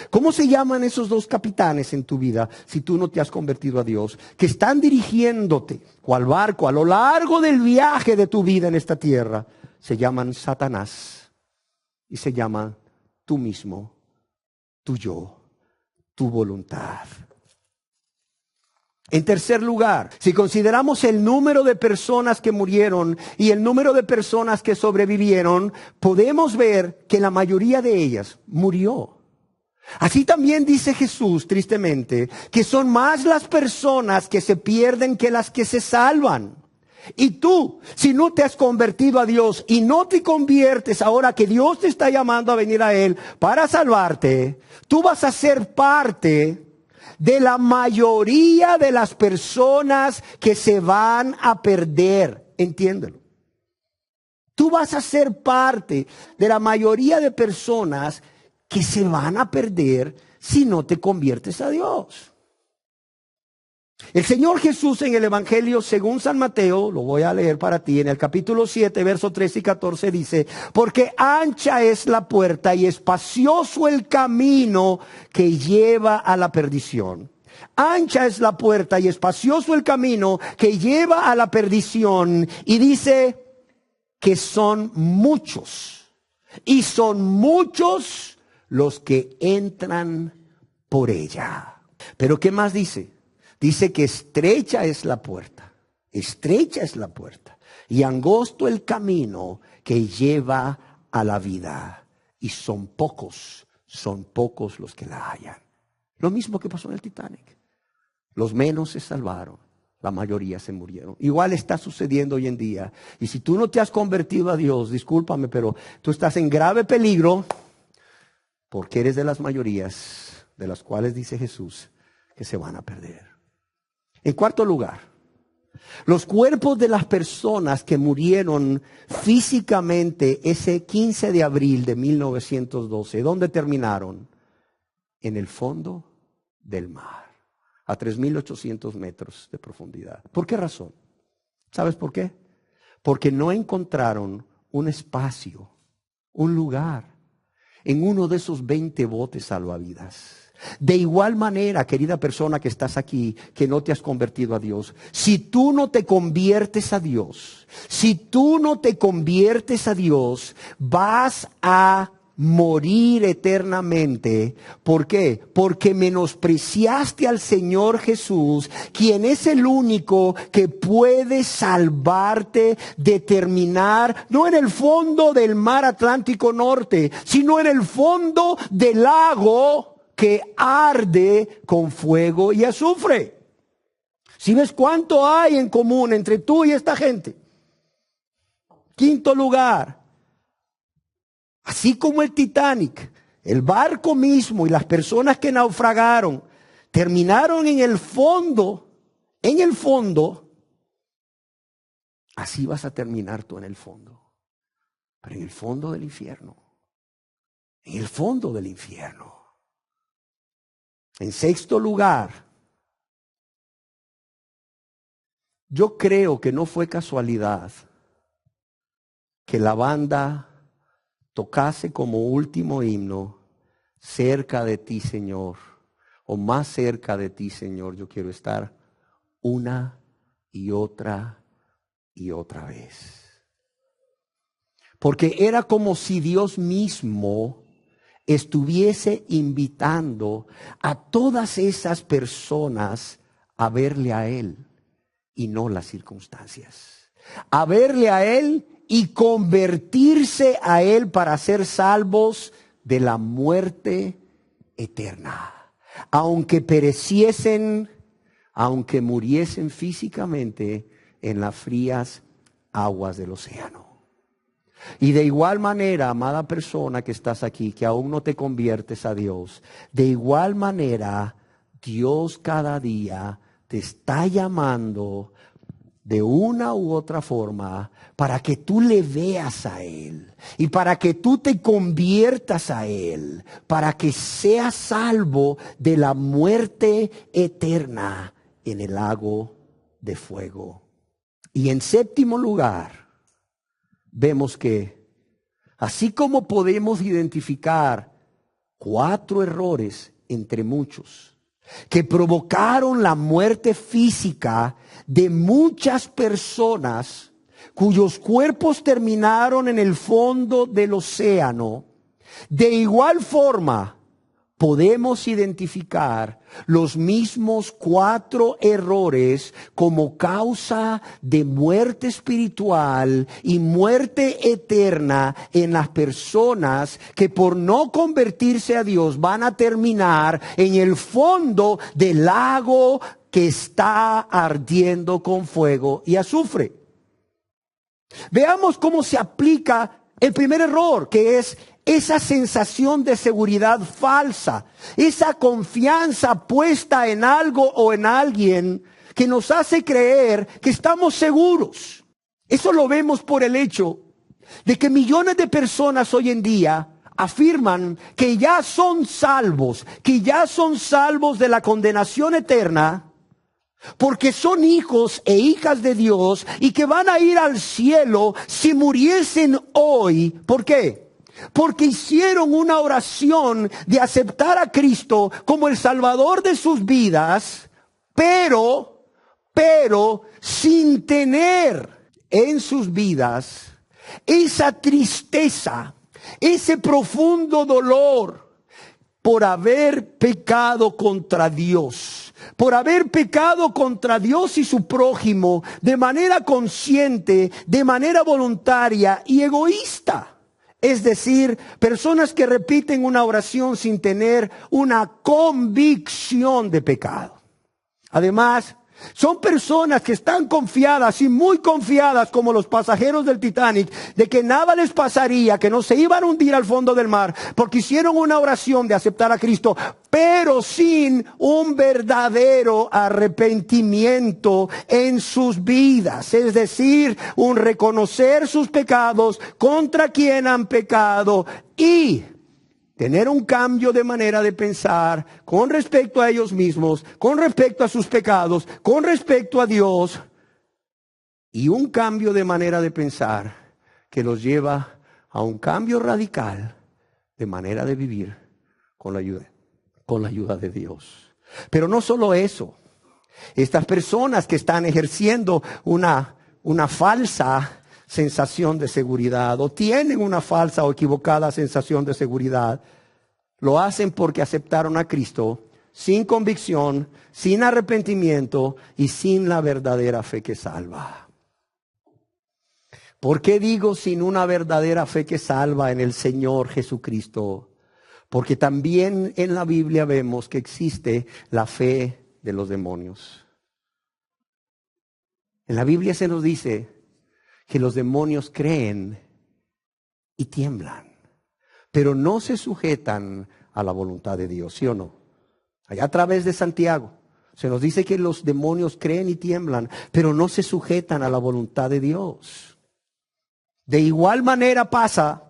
¿Cómo se llaman esos dos capitanes en tu vida si tú no te has convertido a Dios? Que están dirigiéndote, cual barco, a lo largo del viaje de tu vida en esta tierra. Se llaman Satanás y se llaman tú mismo, tu yo, tu voluntad. En tercer lugar, si consideramos el número de personas que murieron y el número de personas que sobrevivieron, podemos ver que la mayoría de ellas murió. Así también dice Jesús, tristemente, que son más las personas que se pierden que las que se salvan. Y tú, si no te has convertido a Dios y no te conviertes ahora que Dios te está llamando a venir a Él para salvarte, tú vas a ser parte de la mayoría de las personas que se van a perder. Entiéndelo. Tú vas a ser parte de la mayoría de personas que se van a perder si no te conviertes a Dios. El Señor Jesús en el Evangelio según San Mateo, lo voy a leer para ti, en el capítulo 7, versos 13 y 14 dice: porque ancha es la puerta y espacioso el camino que lleva a la perdición. Ancha es la puerta y espacioso el camino que lleva a la perdición. Y dice que son muchos. Y son muchos los que entran por ella. Pero ¿qué más dice? Dice que estrecha es la puerta y angosto el camino que lleva a la vida, y son pocos los que la hallan. Lo mismo que pasó en el Titanic. Los menos se salvaron, la mayoría se murieron. Igual está sucediendo hoy en día. Y si tú no te has convertido a Dios, discúlpame, pero tú estás en grave peligro, porque eres de las mayorías de las cuales dice Jesús que se van a perder. En cuarto lugar, los cuerpos de las personas que murieron físicamente ese 15 de abril de 1912, ¿dónde terminaron? En el fondo del mar, a 3.800 metros de profundidad. ¿Por qué razón? ¿Sabes por qué? Porque no encontraron un espacio, un lugar en uno de esos 20 botes salvavidas. De igual manera, querida persona que estás aquí, que no te has convertido a Dios, si tú no te conviertes a Dios, vas a morir eternamente. ¿Por qué? Porque menospreciaste al Señor Jesús, quien es el único que puede salvarte de terminar, no en el fondo del mar Atlántico Norte, sino en el fondo del lago que arde con fuego y azufre. ¿Sí ves cuánto hay en común entre tú y esta gente? Quinto lugar, así como el Titanic, el barco mismo y las personas que naufragaron terminaron en el fondo, así vas a terminar tú en el fondo, pero en el fondo del infierno, En sexto lugar, yo creo que no fue casualidad que la banda tocase como último himno: cerca de ti, Señor, o más cerca de ti, Señor, yo quiero estar, una y otra vez. Porque era como si Dios mismo estuviese invitando a todas esas personas a verle a Él y no las circunstancias. A verle a Él y convertirse a Él para ser salvos de la muerte eterna. Aunque pereciesen, aunque muriesen físicamente en las frías aguas del océano. Y de igual manera, amada persona que estás aquí, que aún no te conviertes a Dios, de igual manera, Dios cada día te está llamando de una u otra forma para que tú le veas a Él y para que tú te conviertas a Él, para que seas salvo de la muerte eterna en el lago de fuego Y en séptimo lugar, vemos que así como podemos identificar 4 errores entre muchos que provocaron la muerte física de muchas personas cuyos cuerpos terminaron en el fondo del océano, de igual forma podemos identificar los mismos 4 errores como causa de muerte espiritual y muerte eterna en las personas que por no convertirse a Dios van a terminar en el fondo del lago que está ardiendo con fuego y azufre. Veamos cómo se aplica el primer error, que es esa sensación de seguridad falsa, esa confianza puesta en algo o en alguien que nos hace creer que estamos seguros. Eso lo vemos por el hecho de que millones de personas hoy en día afirman que ya son salvos de la condenación eterna, porque son hijos e hijas de Dios y que van a ir al cielo si muriesen hoy. ¿Por qué? Porque hicieron una oración de aceptar a Cristo como el Salvador de sus vidas, pero sin tener en sus vidas esa tristeza, ese profundo dolor por haber pecado contra Dios. Por haber pecado contra Dios y su prójimo de manera consciente, de manera voluntaria y egoísta. Es decir, personas que repiten una oración sin tener una convicción de pecado. Además, son personas que están confiadas y muy confiadas como los pasajeros del Titanic de que nada les pasaría, que no se iban a hundir al fondo del mar porque hicieron una oración de aceptar a Cristo, pero sin un verdadero arrepentimiento en sus vidas. Es decir, un reconocer sus pecados, contra quien han pecado y tener un cambio de manera de pensar con respecto a ellos mismos, con respecto a sus pecados, con respecto a Dios, y un cambio de manera de pensar que los lleva a un cambio radical de manera de vivir con la ayuda de Dios. Pero no solo eso, estas personas que están ejerciendo una falsa sensación de seguridad o tienen una falsa o equivocada sensación de seguridad, lo hacen porque aceptaron a Cristo sin convicción, sin arrepentimiento y sin la verdadera fe que salva. ¿Por qué digo sin una verdadera fe que salva en el Señor Jesucristo? Porque también en la Biblia vemos que existe la fe de los demonios. En la Biblia se nos dice que los demonios creen y tiemblan, pero no se sujetan a la voluntad de Dios, ¿sí o no? Allá a través de Santiago se nos dice que los demonios creen y tiemblan, pero no se sujetan a la voluntad de Dios. De igual manera pasa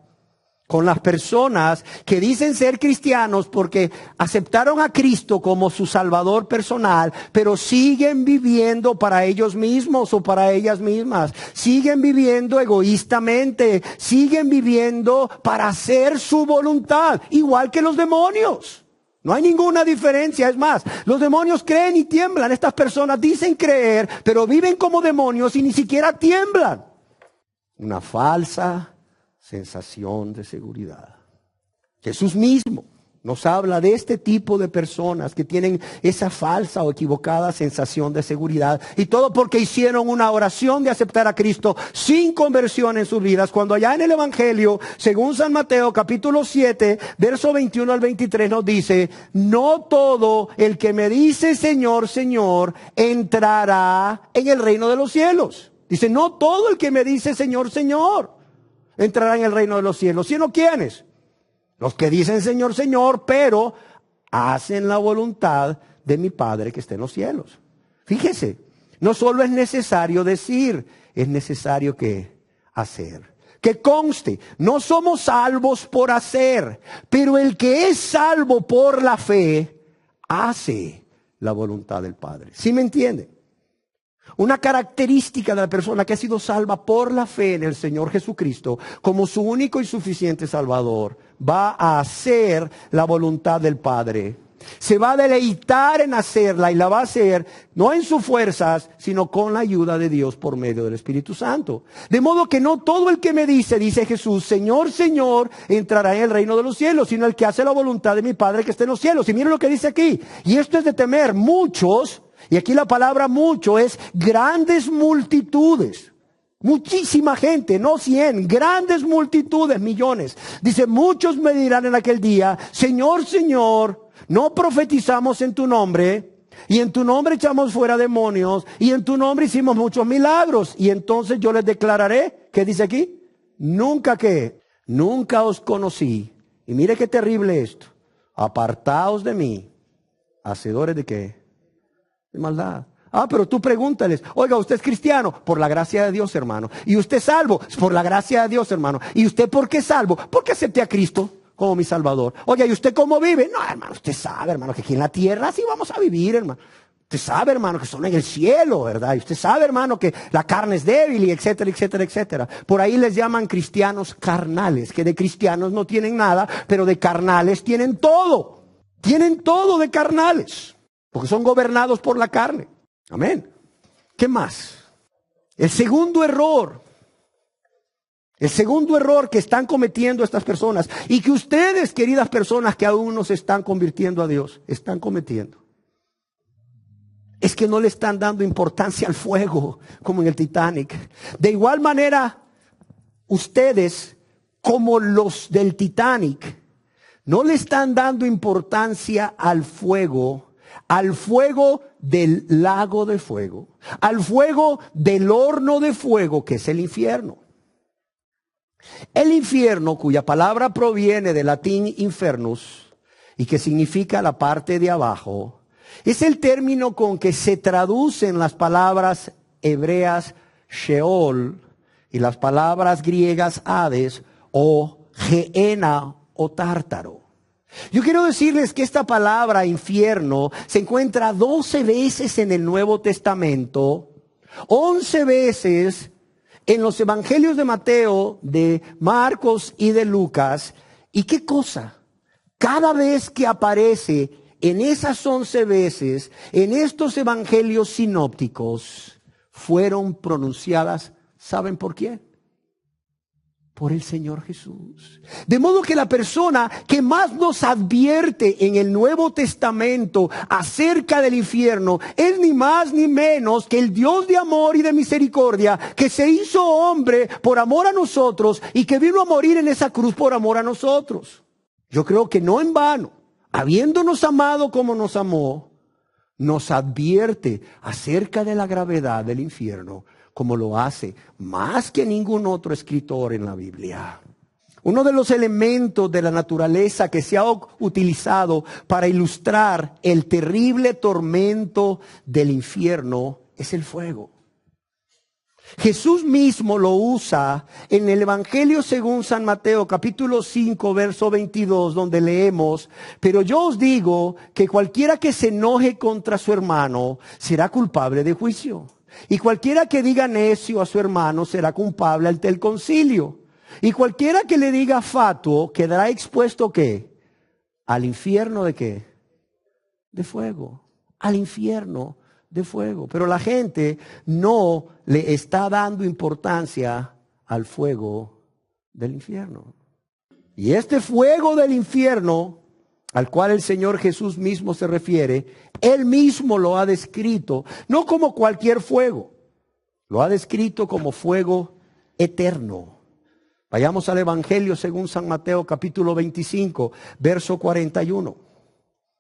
con las personas que dicen ser cristianos porque aceptaron a Cristo como su Salvador personal, pero siguen viviendo para ellos mismos o para ellas mismas. Siguen viviendo egoístamente, siguen viviendo para hacer su voluntad, igual que los demonios. No hay ninguna diferencia. Es más, los demonios creen y tiemblan. Estas personas dicen creer, pero viven como demonios y ni siquiera tiemblan. Una falsa sensación de seguridad. Jesús mismo nos habla de este tipo de personas que tienen esa falsa o equivocada sensación de seguridad, y todo porque hicieron una oración de aceptar a Cristo sin conversión en sus vidas, cuando allá en el Evangelio, según San Mateo capítulo 7, verso 21 al 23 nos dice: no todo el que me dice Señor, Señor, entrará en el reino de los cielos. Dice, no todo el que me dice Señor, Señor entrará en el reino de los cielos. ¿Sino quiénes? Los que dicen Señor, Señor, pero hacen la voluntad de mi Padre que está en los cielos. Fíjese, no solo es necesario decir, es necesario que hacer. Que conste, no somos salvos por hacer, pero el que es salvo por la fe hace la voluntad del Padre. ¿Sí me entiende? Una característica de la persona que ha sido salva por la fe en el Señor Jesucristo como su único y suficiente Salvador, va a hacer la voluntad del Padre. Se va a deleitar en hacerla y la va a hacer no en sus fuerzas, sino con la ayuda de Dios por medio del Espíritu Santo. De modo que no todo el que me dice Jesús, Señor, Señor, entrará en el reino de los cielos, sino el que hace la voluntad de mi Padre que está en los cielos. Y miren lo que dice aquí. Y esto es de temer. Muchos, y aquí la palabra mucho es grandes multitudes. Muchísima gente, no 100, grandes multitudes, millones. Dice, muchos me dirán en aquel día, Señor, Señor, no profetizamos en tu nombre, y en tu nombre echamos fuera demonios, y en tu nombre hicimos muchos milagros. Y entonces yo les declararé, ¿qué dice aquí? Nunca nunca os conocí. Y mire qué terrible esto. Apartaos de mí, hacedores de qué? De maldad. Pero tú pregúntales, oiga, ¿usted es cristiano? Por la gracia de Dios, hermano. ¿Y usted es salvo? Por la gracia de Dios, hermano. ¿Y usted por qué es salvo? Porque acepté a Cristo como mi Salvador. Oye, ¿y usted cómo vive? No, hermano, usted sabe, hermano, que aquí en la tierra así vamos a vivir, hermano. Usted sabe, hermano, que son en el cielo, ¿verdad? Y usted sabe, hermano, que la carne es débil y etcétera, etcétera, etcétera. Por ahí les llaman cristianos carnales, que de cristianos no tienen nada, pero de carnales tienen todo. Tienen todo de carnales, porque son gobernados por la carne. Amén. ¿Qué más? El segundo error que están cometiendo estas personas y que ustedes, queridas personas que aún no se están convirtiendo a Dios, están cometiendo, es que no le están dando importancia al fuego como en el Titanic. De igual manera, ustedes, como los del Titanic, no le están dando importancia al fuego del lago de fuego, al fuego del horno de fuego que es el infierno. El infierno, cuya palabra proviene del latín infernus y que significa la parte de abajo, es el término con que se traducen las palabras hebreas Sheol y las palabras griegas Hades o Gehenna o Tártaro. Yo quiero decirles que esta palabra infierno se encuentra 12 veces en el Nuevo Testamento, 11 veces en los evangelios de Mateo, de Marcos y de Lucas. ¿Y qué cosa? Cada vez que aparece en esas 11 veces, en estos evangelios sinópticos, fueron pronunciadas, ¿saben por quién? Por el Señor Jesús. De modo que la persona que más nos advierte en el Nuevo Testamento acerca del infierno es ni más ni menos que el Dios de amor y de misericordia que se hizo hombre por amor a nosotros y que vino a morir en esa cruz por amor a nosotros. Yo creo que no en vano, habiéndonos amado como nos amó, nos advierte acerca de la gravedad del infierno, como lo hace más que ningún otro escritor en la Biblia. Uno de los elementos de la naturaleza que se ha utilizado para ilustrar el terrible tormento del infierno es el fuego. Jesús mismo lo usa en el Evangelio según San Mateo, capítulo 5, verso 22, donde leemos: pero yo os digo que cualquiera que se enoje contra su hermano será culpable de juicio. Y cualquiera que diga necio a su hermano será culpable ante el concilio. Y cualquiera que le diga fatuo quedará expuesto ¿qué? Al infierno de ¿qué? De fuego. Al infierno de fuego. Pero la gente no le está dando importancia al fuego del infierno. Y este fuego del infierno, al cual el Señor Jesús mismo se refiere, Él mismo lo ha descrito, no como cualquier fuego, lo ha descrito como fuego eterno. Vayamos al Evangelio según San Mateo, capítulo 25, verso 41.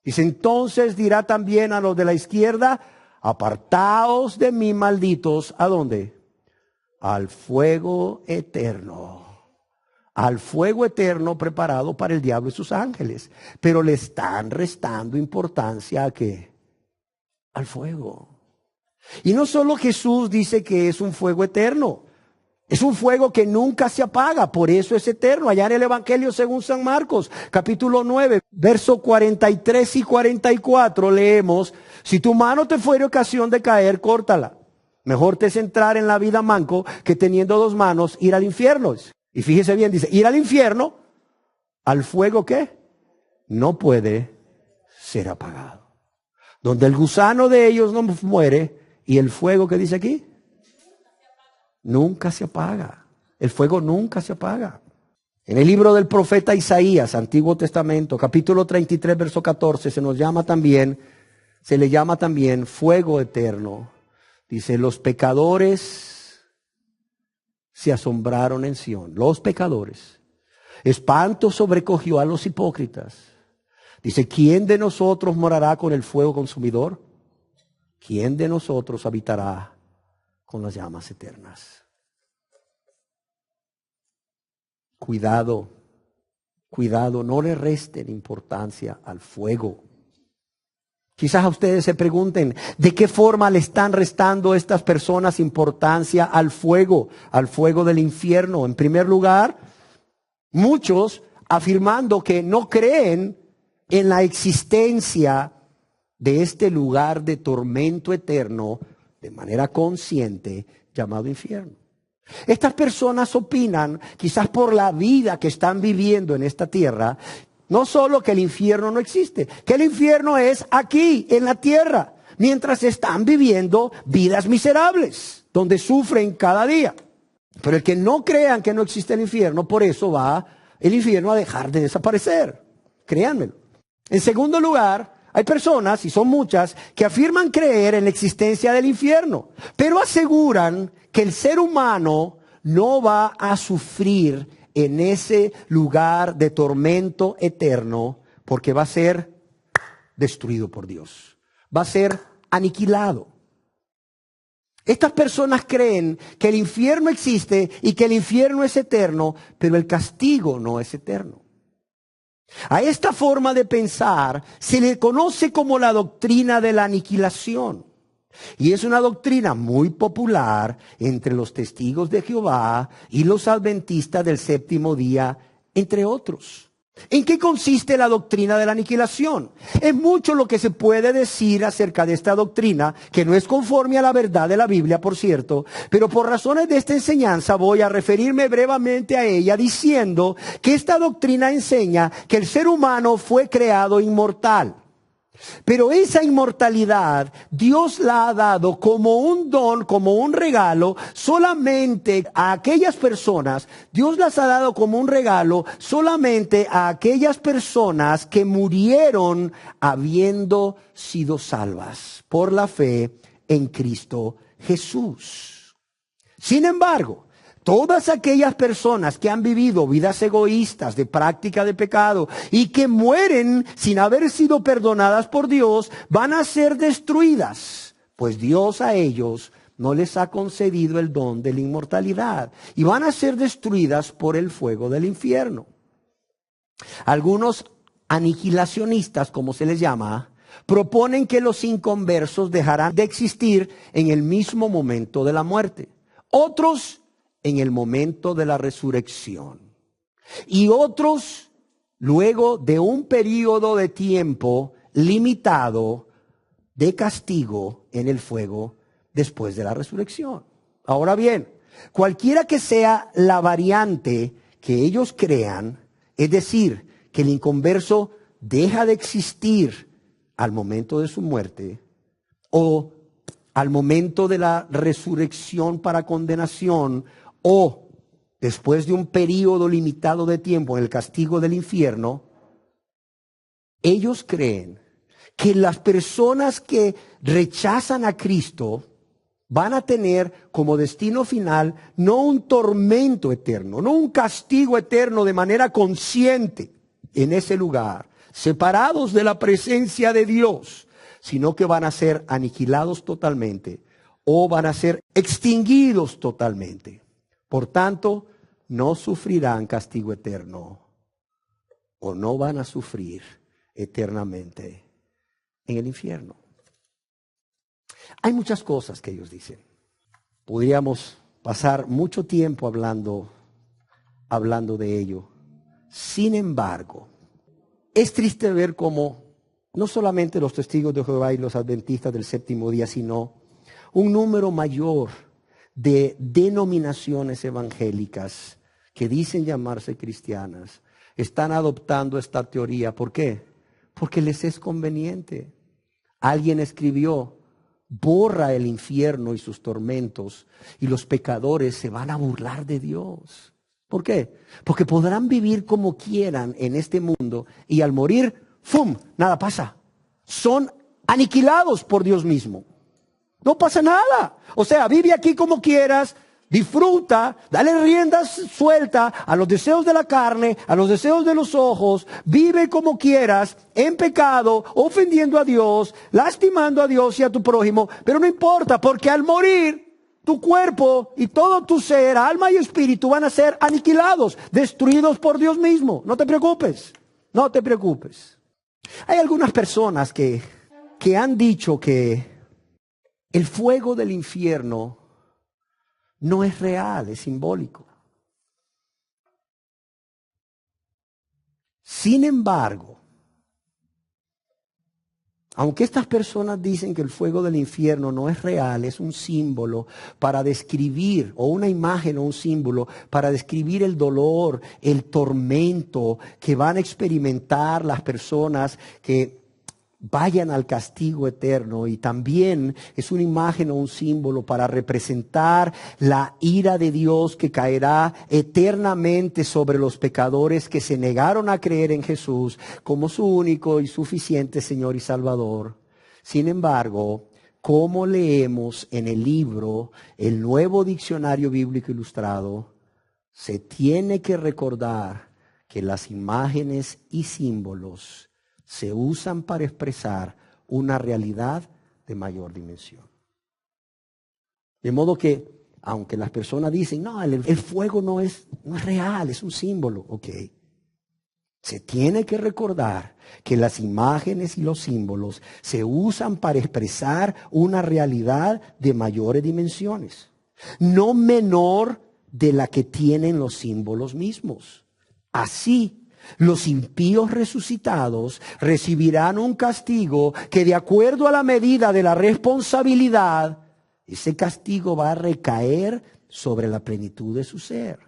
Dice: entonces dirá también a los de la izquierda: apartaos de mí, malditos, ¿a dónde? Al fuego eterno. Al fuego eterno preparado para el diablo y sus ángeles. Pero le están restando importancia ¿a qué? Al fuego. Y no solo Jesús dice que es un fuego eterno. Es un fuego que nunca se apaga, por eso es eterno. Allá en el Evangelio según San Marcos, capítulo 9, verso 43 y 44 leemos: si tu mano te fuere ocasión de caer, córtala. Mejor te es entrar en la vida manco que teniendo dos manos ir al infierno. Y fíjese bien, dice, ir al infierno, al fuego que no puede ser apagado. Donde el gusano de ellos no muere y el fuego que dice aquí, nunca se apaga. El fuego nunca se apaga. En el libro del profeta Isaías, Antiguo Testamento, capítulo 33, verso 14, se le llama también fuego eterno. Dice, los pecadores se asombraron en Sión. Los pecadores. Espanto sobrecogió a los hipócritas. Dice, ¿quién de nosotros morará con el fuego consumidor? ¿Quién de nosotros habitará con las llamas eternas? Cuidado, cuidado, no le resten importancia al fuego. Quizás ustedes se pregunten, ¿de qué forma le están restando estas personas importancia al fuego del infierno? En primer lugar, muchos afirmando que no creen en la existencia de este lugar de tormento eterno de manera consciente llamado infierno. Estas personas opinan, quizás por la vida que están viviendo en esta tierra, no solo que el infierno no existe, que el infierno es aquí, en la tierra, mientras están viviendo vidas miserables, donde sufren cada día. Pero el que no crean que no existe el infierno, por eso va el infierno a dejar de desaparecer. Créanmelo. En segundo lugar, hay personas, y son muchas, que afirman creer en la existencia del infierno, pero aseguran que el ser humano no va a sufrir en ese lugar de tormento eterno porque va a ser destruido por Dios. Va a ser aniquilado. Estas personas creen que el infierno existe y que el infierno es eterno, pero el castigo no es eterno. A esta forma de pensar se le conoce como la doctrina de la aniquilación. Y es una doctrina muy popular entre los testigos de Jehová y los adventistas del séptimo día, entre otros. ¿En qué consiste la doctrina de la aniquilación? Es mucho lo que se puede decir acerca de esta doctrina, que no es conforme a la verdad de la Biblia, por cierto, pero por razones de esta enseñanza voy a referirme brevemente a ella diciendo que esta doctrina enseña que el ser humano fue creado inmortal. Pero esa inmortalidad Dios la ha dado como un don, como un regalo, solamente a aquellas personas. Dios las ha dado como un regalo solamente a aquellas personas que murieron habiendo sido salvas por la fe en Cristo Jesús. Sin embargo, todas aquellas personas que han vivido vidas egoístas de práctica de pecado y que mueren sin haber sido perdonadas por Dios, van a ser destruidas, pues Dios a ellos no les ha concedido el don de la inmortalidad y van a ser destruidas por el fuego del infierno. Algunos aniquilacionistas, como se les llama, proponen que los inconversos dejarán de existir en el mismo momento de la muerte. Otros en el momento de la resurrección. Y otros luego de un periodo de tiempo limitado de castigo en el fuego después de la resurrección. Ahora bien, cualquiera que sea la variante que ellos crean, es decir, que el inconverso deja de existir al momento de su muerte o al momento de la resurrección para condenación, o después de un periodo limitado de tiempo en el castigo del infierno, ellos creen que las personas que rechazan a Cristo van a tener como destino final no un tormento eterno, no un castigo eterno de manera consciente en ese lugar, separados de la presencia de Dios, sino que van a ser aniquilados totalmente o van a ser extinguidos totalmente. Por tanto, no sufrirán castigo eterno o no van a sufrir eternamente en el infierno. Hay muchas cosas que ellos dicen. Podríamos pasar mucho tiempo hablando de ello. Sin embargo, es triste ver cómo no solamente los testigos de Jehová y los adventistas del séptimo día, sino un número mayor de denominaciones evangélicas que dicen llamarse cristianas están adoptando esta teoría. ¿Por qué? Porque les es conveniente. Alguien escribió: borra el infierno y sus tormentos, y los pecadores se van a burlar de Dios. ¿Por qué? Porque podrán vivir como quieran en este mundo y al morir, ¡fum!, nada pasa. Son aniquilados por Dios mismo. No pasa nada. O sea, vive aquí como quieras, disfruta, dale riendas suelta a los deseos de la carne, a los deseos de los ojos, vive como quieras, en pecado, ofendiendo a Dios, lastimando a Dios y a tu prójimo, pero no importa, porque al morir, tu cuerpo y todo tu ser, alma y espíritu van a ser aniquilados, destruidos por Dios mismo. No te preocupes, no te preocupes. Hay algunas personas que han dicho que el fuego del infierno no es real, es simbólico. Sin embargo, aunque estas personas dicen que el fuego del infierno no es real, es un símbolo para describir, o una imagen o un símbolo para describir el dolor, el tormento que van a experimentar las personas que vayan al castigo eterno, y también es una imagen o un símbolo para representar la ira de Dios que caerá eternamente sobre los pecadores que se negaron a creer en Jesús como su único y suficiente Señor y Salvador. Sin embargo, como leemos en el libro, el Nuevo Diccionario Bíblico Ilustrado, se tiene que recordar que las imágenes y símbolos se usan para expresar una realidad de mayor dimensión. De modo que, aunque las personas dicen, no, el fuego no es real, es un símbolo, ok. Se tiene que recordar que las imágenes y los símbolos se usan para expresar una realidad de mayores dimensiones, no menor de la que tienen los símbolos mismos. Así, los impíos resucitados recibirán un castigo que, de acuerdo a la medida de la responsabilidad, ese castigo va a recaer sobre la plenitud de su ser.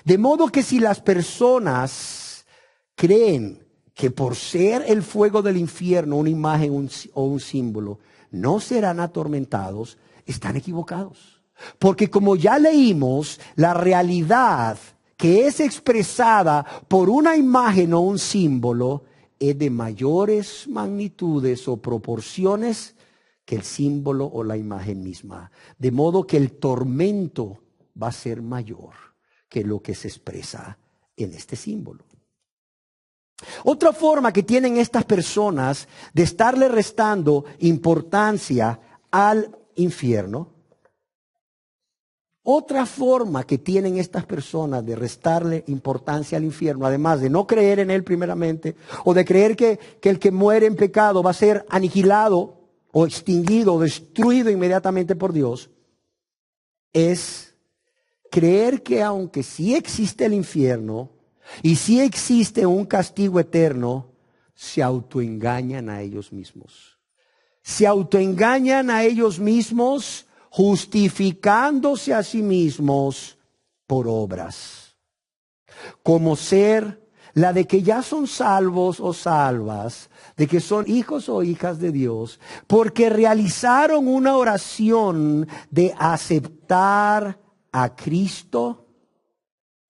De modo que si las personas creen que por ser el fuego del infierno una imagen o un símbolo no serán atormentados, están equivocados. Porque como ya leímos, la realidad que es expresada por una imagen o un símbolo es de mayores magnitudes o proporciones que el símbolo o la imagen misma. De modo que el tormento va a ser mayor que lo que se expresa en este símbolo. Otra forma que tienen estas personas de estarle restando importancia al infierno, otra forma que tienen estas personas de restarle importancia al infierno, además de no creer en él primeramente, o de creer que el que muere en pecado va a ser aniquilado o extinguido o destruido inmediatamente por Dios, es creer que aunque sí existe el infierno y sí existe un castigo eterno, se autoengañan a ellos mismos. Se autoengañan a ellos mismos, justificándose a sí mismos por obras, como ser la de que ya son salvos o salvas, de que son hijos o hijas de Dios, porque realizaron una oración de aceptar a Cristo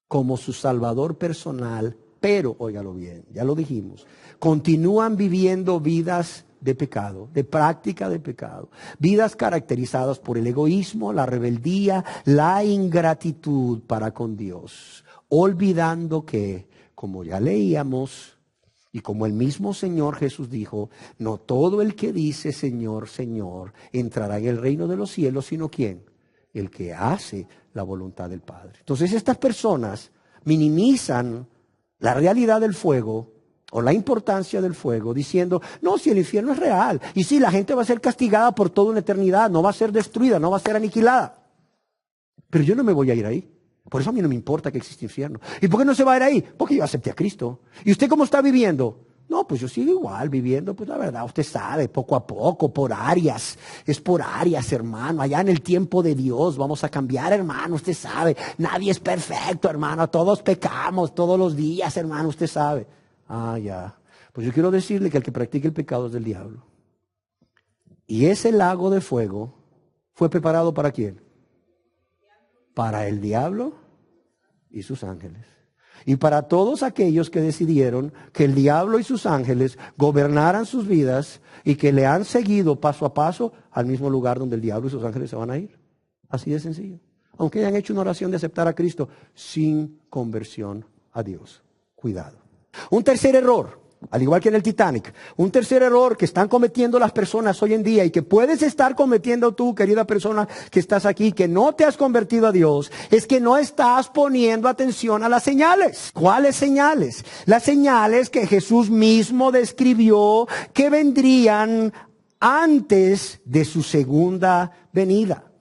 como su Salvador personal, pero, óigalo bien, ya lo dijimos, continúan viviendo vidas de pecado, de práctica de pecado, vidas caracterizadas por el egoísmo, la rebeldía, la ingratitud para con Dios, olvidando que, como ya leíamos, y como el mismo Señor Jesús dijo, no todo el que dice Señor, Señor, entrará en el reino de los cielos, sino ¿quién? El que hace la voluntad del Padre. Entonces estas personas minimizan la realidad del fuego o la importancia del fuego, diciendo, no, si el infierno es real, y si la gente va a ser castigada por toda una eternidad, no va a ser destruida, no va a ser aniquilada. Pero yo no me voy a ir ahí. Por eso a mí no me importa que exista infierno. ¿Y por qué no se va a ir ahí? Porque yo acepté a Cristo. ¿Y usted cómo está viviendo? No, pues yo sigo igual viviendo, pues la verdad, usted sabe, poco a poco, por áreas. Es por áreas, hermano. Allá en el tiempo de Dios vamos a cambiar, hermano, usted sabe. Nadie es perfecto, hermano. Todos pecamos todos los días, hermano, usted sabe. Ah, ya. Pues yo quiero decirle que el que practica el pecado es del diablo. Y ese lago de fuego fue preparado ¿para quién? Para el diablo y sus ángeles. Y para todos aquellos que decidieron que el diablo y sus ángeles gobernaran sus vidas y que le han seguido paso a paso al mismo lugar donde el diablo y sus ángeles se van a ir. Así de sencillo. Aunque hayan hecho una oración de aceptar a Cristo sin conversión a Dios. Cuidado. Un tercer error, al igual que en el Titanic, un tercer error que están cometiendo las personas hoy en día y que puedes estar cometiendo tú, querida persona que estás aquí, que no te has convertido a Dios, es que no estás poniendo atención a las señales. ¿Cuáles señales? Las señales que Jesús mismo describió que vendrían antes de su segunda venida.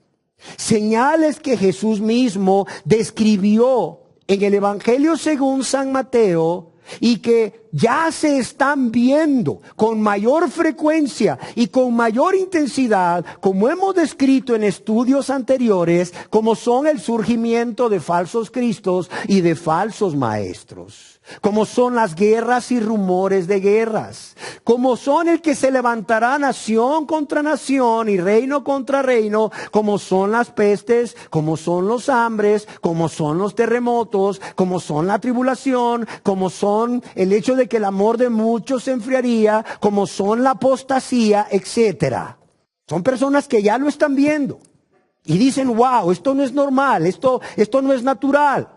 Señales que Jesús mismo describió en el Evangelio según San Mateo y que ya se están viendo con mayor frecuencia y con mayor intensidad, como hemos descrito en estudios anteriores, como son el surgimiento de falsos cristos y de falsos maestros, como son las guerras y rumores de guerras, como son el que se levantará nación contra nación y reino contra reino, como son las pestes, como son los hambres, como son los terremotos, como son la tribulación, como son el hecho de que el amor de muchos se enfriaría, como son la apostasía, etcétera. Son personas que ya lo están viendo y dicen, wow, esto no es normal, esto no es natural.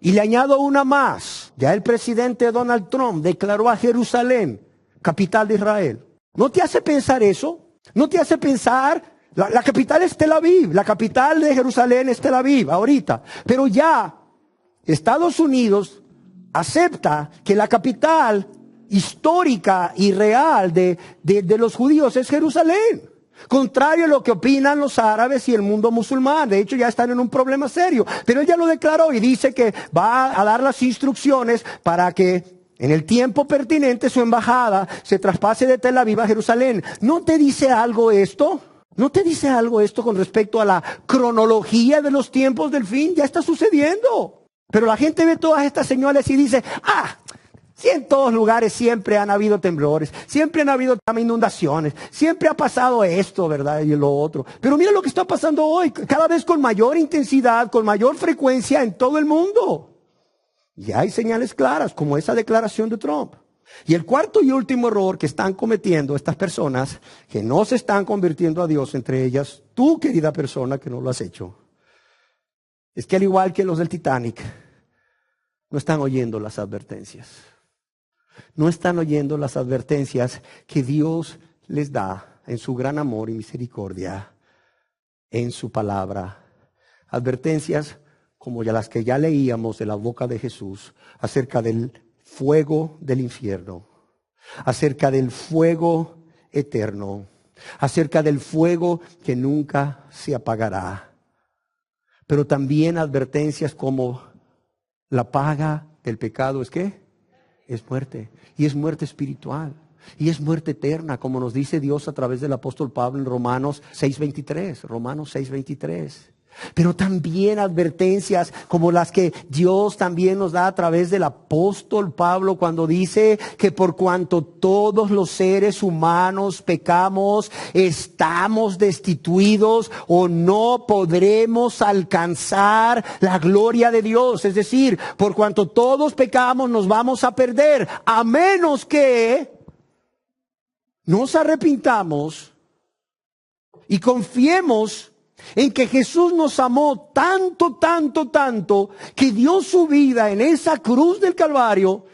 Y le añado una más. Ya el presidente Donald Trump declaró a Jerusalén capital de Israel. ¿No te hace pensar eso? ¿No te hace pensar? La capital es Tel Aviv. La capital de Jerusalén es Tel Aviv ahorita. Pero ya Estados Unidos acepta que la capital histórica y real de los judíos es Jerusalén. Contrario a lo que opinan los árabes y el mundo musulmán. De hecho, ya están en un problema serio. Pero él ya lo declaró y dice que va a dar las instrucciones para que en el tiempo pertinente su embajada se traspase de Tel Aviv a Jerusalén. ¿No te dice algo esto? ¿No te dice algo esto con respecto a la cronología de los tiempos del fin? Ya está sucediendo. Pero la gente ve todas estas señales y dice, si en todos lugares siempre han habido temblores, siempre han habido inundaciones, siempre ha pasado esto, ¿verdad? Y lo otro. Pero mira lo que está pasando hoy, cada vez con mayor intensidad, con mayor frecuencia en todo el mundo. Y hay señales claras, como esa declaración de Trump. Y el cuarto y último error que están cometiendo estas personas, que no se están convirtiendo a Dios, entre ellas tú, querida persona, que no lo has hecho, es que al igual que los del Titanic, no están oyendo las advertencias. No están oyendo las advertencias que Dios les da en su gran amor y misericordia, en su palabra. Advertencias como las que ya leíamos de la boca de Jesús acerca del fuego del infierno, acerca del fuego eterno, acerca del fuego que nunca se apagará. Pero también advertencias como la paga del pecado es ¿qué? Es muerte. Y es muerte espiritual. Y es muerte eterna, como nos dice Dios a través del apóstol Pablo en Romanos 6:23. Romanos 6:23. Pero también advertencias como las que Dios también nos da a través del apóstol Pablo cuando dice que por cuanto todos los seres humanos pecamos, estamos destituidos o no podremos alcanzar la gloria de Dios. Es decir, por cuanto todos pecamos nos vamos a perder, a menos que nos arrepintamos y confiemos en que Jesús nos amó tanto, que dio su vida en esa cruz del Calvario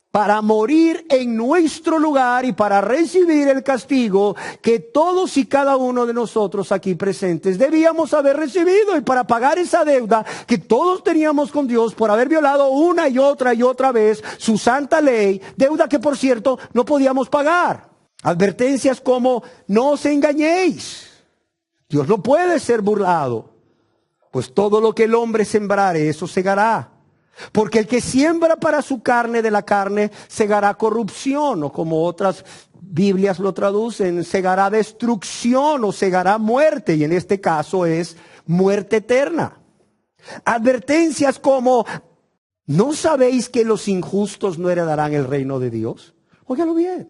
para morir en nuestro lugar y para recibir el castigo que todos y cada uno de nosotros aquí presentes debíamos haber recibido, y para pagar esa deuda que todos teníamos con Dios por haber violado una y otra vez su santa ley, deuda que por cierto no podíamos pagar. Advertencias como no os engañéis. Dios no puede ser burlado, pues todo lo que el hombre sembrare, eso segará. Porque el que siembra para su carne, de la carne segará corrupción, o como otras Biblias lo traducen, segará destrucción o segará muerte, y en este caso es muerte eterna. Advertencias como: ¿no sabéis que los injustos no heredarán el reino de Dios? Óigalo bien.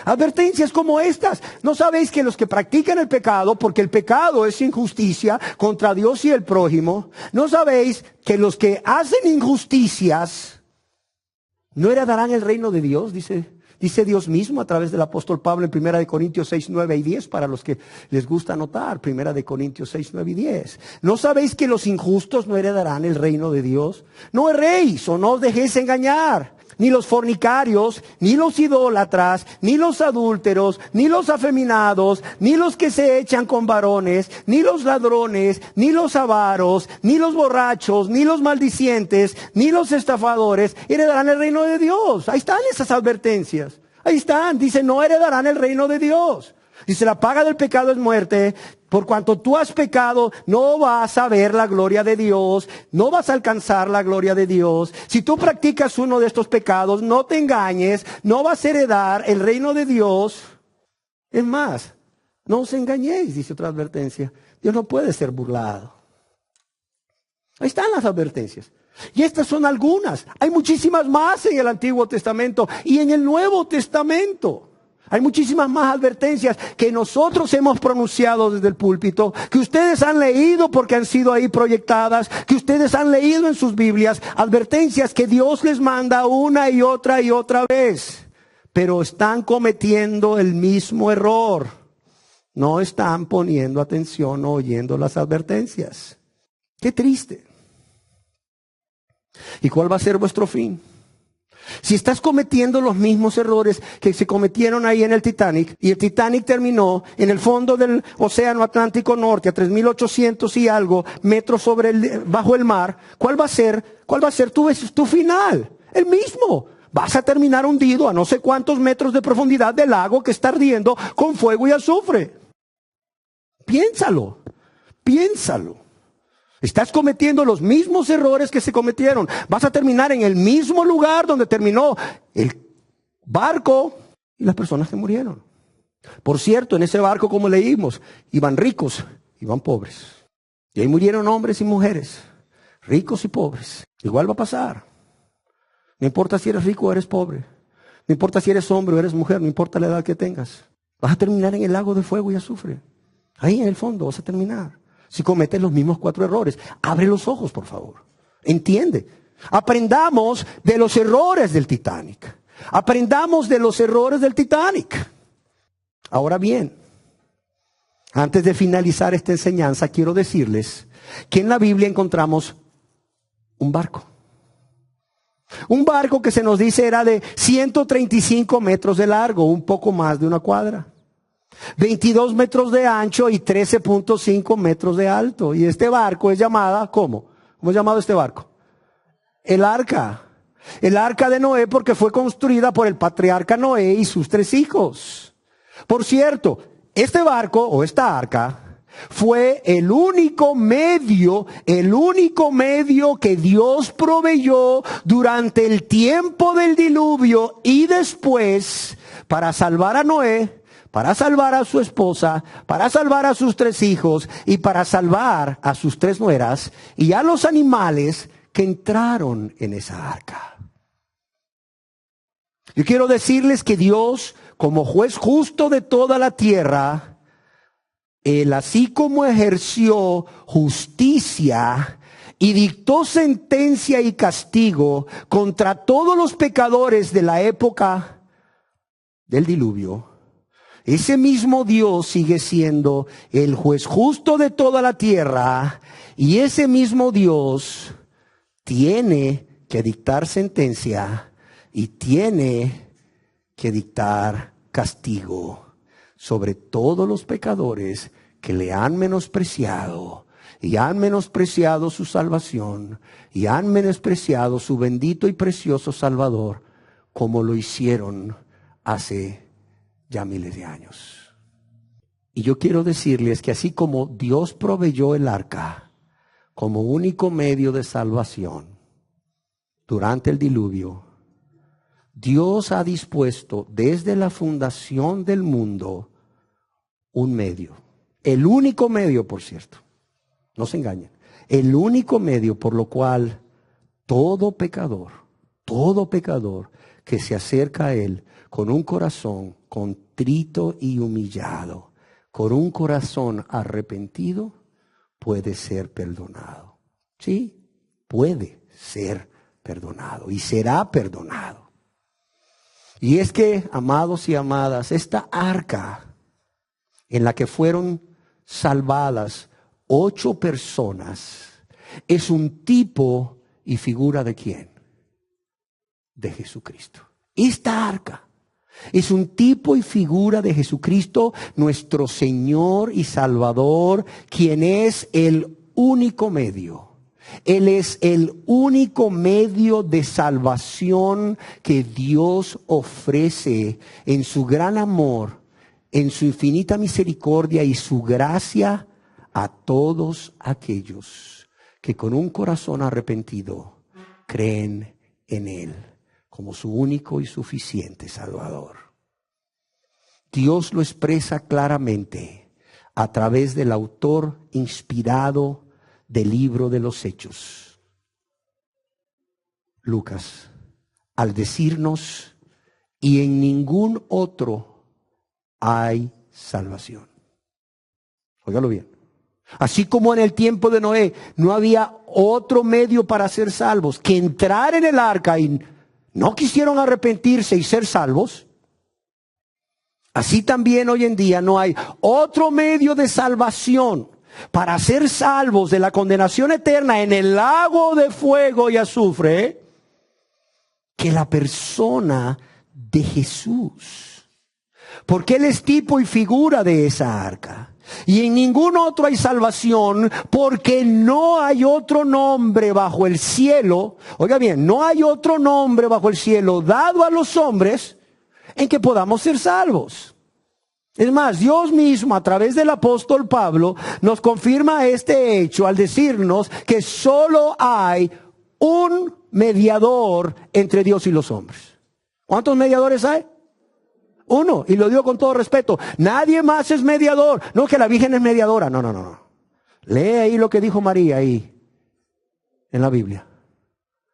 Advertencias como estas: ¿no sabéis que los que practican el pecado, porque el pecado es injusticia contra Dios y el prójimo, no sabéis que los que hacen injusticias no heredarán el reino de Dios? Dice Dios mismo a través del apóstol Pablo en 1 Corintios 6, 9 y 10, para los que les gusta anotar, 1 Corintios 6, 9 y 10. ¿No sabéis que los injustos no heredarán el reino de Dios? No erréis o no os dejéis engañar. Ni los fornicarios, ni los idólatras, ni los adúlteros, ni los afeminados, ni los que se echan con varones, ni los ladrones, ni los avaros, ni los borrachos, ni los maldicientes, ni los estafadores heredarán el reino de Dios. Ahí están esas advertencias. Ahí están. Dice: no heredarán el reino de Dios. Dice: la paga del pecado es muerte. Por cuanto tú has pecado, no vas a ver la gloria de Dios, no vas a alcanzar la gloria de Dios. Si tú practicas uno de estos pecados, no te engañes, no vas a heredar el reino de Dios. Es más, no os engañéis, dice otra advertencia. Dios no puede ser burlado. Ahí están las advertencias. Y estas son algunas. Hay muchísimas más en el Antiguo Testamento y en el Nuevo Testamento. Hay muchísimas más advertencias que nosotros hemos pronunciado desde el púlpito, que ustedes han leído porque han sido ahí proyectadas, que ustedes han leído en sus Biblias, advertencias que Dios les manda una y otra vez. Pero están cometiendo el mismo error. No están poniendo atención o oyendo las advertencias. Qué triste. ¿Y cuál va a ser vuestro fin? Si estás cometiendo los mismos errores que se cometieron ahí en el Titanic, y el Titanic terminó en el fondo del océano Atlántico Norte a 3.800 y algo metros bajo el mar, ¿cuál va a ser tu final? El mismo. Vas a terminar hundido a no sé cuántos metros de profundidad del lago que está ardiendo con fuego y azufre. Piénsalo. Estás cometiendo los mismos errores que se cometieron. Vas a terminar en el mismo lugar donde terminó el barco y las personas que murieron. Por cierto, en ese barco, como leímos, iban ricos, iban pobres. Y ahí murieron hombres y mujeres, ricos y pobres. Igual va a pasar. No importa si eres rico o eres pobre. No importa si eres hombre o eres mujer. No importa la edad que tengas. Vas a terminar en el lago de fuego y azufre. Ahí en el fondo vas a terminar. Si cometes los mismos 4 errores, abre los ojos, por favor. Entiende. Aprendamos de los errores del Titanic. Ahora bien, antes de finalizar esta enseñanza, quiero decirles que en la Biblia encontramos un barco. Un barco que se nos dice era de 135 metros de largo, un poco más de una cuadra. 22 metros de ancho y 13.5 metros de alto. Y este barco es llamada, ¿cómo? ¿Cómo es llamado este barco? El arca. El arca de Noé, porque fue construida por el patriarca Noé y sus 3 hijos. Por cierto, este barco o esta arca fue el único medio que Dios proveyó durante el tiempo del diluvio y después para salvar a Noé, para salvar a su esposa, para salvar a sus 3 hijos y para salvar a sus 3 nueras y a los animales que entraron en esa arca. Yo quiero decirles que Dios, como juez justo de toda la tierra, Él así como ejerció justicia y dictó sentencia y castigo contra todos los pecadores de la época del diluvio, ese mismo Dios sigue siendo el juez justo de toda la tierra, y ese mismo Dios tiene que dictar sentencia y tiene que dictar castigo sobre todos los pecadores que le han menospreciado y han menospreciado su salvación y han menospreciado su bendito y precioso Salvador, como lo hicieron hace ya miles de años. Y yo quiero decirles que así como Dios proveyó el arca como único medio de salvación, durante el diluvio, Dios ha dispuesto desde la fundación del mundo un medio. El único medio, por cierto. No se engañen. El único medio por lo cual todo pecador que se acerca a Él con un corazón contrito y humillado, con un corazón arrepentido, puede ser perdonado. Sí, puede ser perdonado y será perdonado. Y es que, amados y amadas, esta arca en la que fueron salvadas 8 personas es un tipo y figura ¿de quién? De Jesucristo. Esta arca es un tipo y figura de Jesucristo, nuestro Señor y Salvador, quien es el único medio. Él es el único medio de salvación que Dios ofrece en su gran amor, en su infinita misericordia y su gracia a todos aquellos que con un corazón arrepentido creen en Él como su único y suficiente Salvador. Dios lo expresa claramente a través del autor inspirado del libro de los Hechos, Lucas, al decirnos: y en ningún otro hay salvación. Óigalo bien. Así como en el tiempo de Noé no había otro medio para ser salvos que entrar en el arca y no quisieron arrepentirse y ser salvos, así también hoy en día no hay otro medio de salvación para ser salvos de la condenación eterna en el lago de fuego y azufre que la persona de Jesús. Porque Él es tipo y figura de esa arca. Y en ningún otro hay salvación, porque no hay otro nombre bajo el cielo. Oiga bien, no hay otro nombre bajo el cielo dado a los hombres en que podamos ser salvos. Es más, Dios mismo a través del apóstol Pablo nos confirma este hecho al decirnos que solo hay un mediador entre Dios y los hombres. ¿Cuántos mediadores hay? Uno, y lo digo con todo respeto. Nadie más es mediador. No que la Virgen es mediadora. No. Lee ahí lo que dijo María ahí en la Biblia.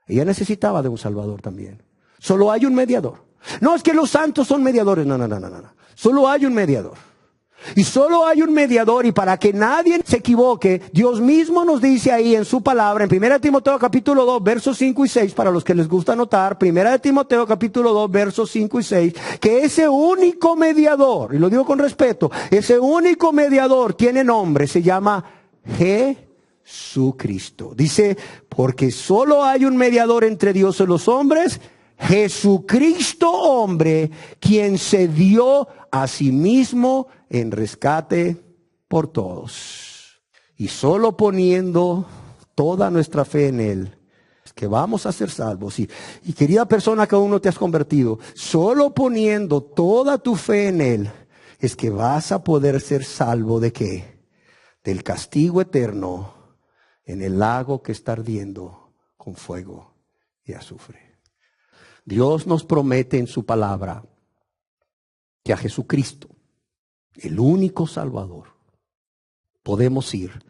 Ella necesitaba de un Salvador también. Solo hay un mediador. No es que los santos son mediadores. No. Solo hay un mediador. Y solo hay un mediador, y para que nadie se equivoque, Dios mismo nos dice ahí en su palabra, en 1 Timoteo capítulo 2, versos 5 y 6, para los que les gusta anotar, 1 Timoteo capítulo 2, versos 5 y 6, que ese único mediador, y lo digo con respeto, ese único mediador tiene nombre, se llama Jesucristo. Dice, porque solo hay un mediador entre Dios y los hombres, Jesucristo hombre, quien se dio a sí mismo en rescate por todos. Y solo poniendo toda nuestra fe en Él, es que vamos a ser salvos. Y querida persona que aún no te has convertido, solo poniendo toda tu fe en Él, es que vas a poder ser salvo ¿de qué? Del castigo eterno en el lago que está ardiendo con fuego y azufre. Dios nos promete en su palabra que a Jesucristo, el único Salvador, podemos ir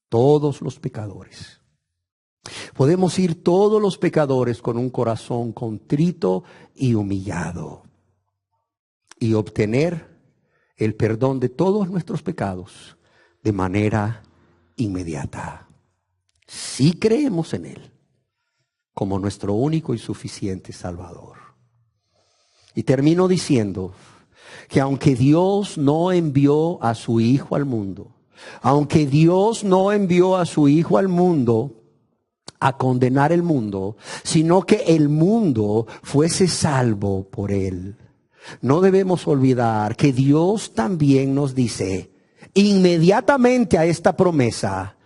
todos los pecadores. Podemos ir todos los pecadores con un corazón contrito y humillado y obtener el perdón de todos nuestros pecados de manera inmediata. Si creemos en Él como nuestro único y suficiente Salvador. Y termino diciendo que aunque Dios no envió a su Hijo al mundo, aunque Dios no envió a su Hijo al mundo a condenar el mundo, sino que el mundo fuese salvo por Él, no debemos olvidar que Dios también nos dice inmediatamente a esta promesa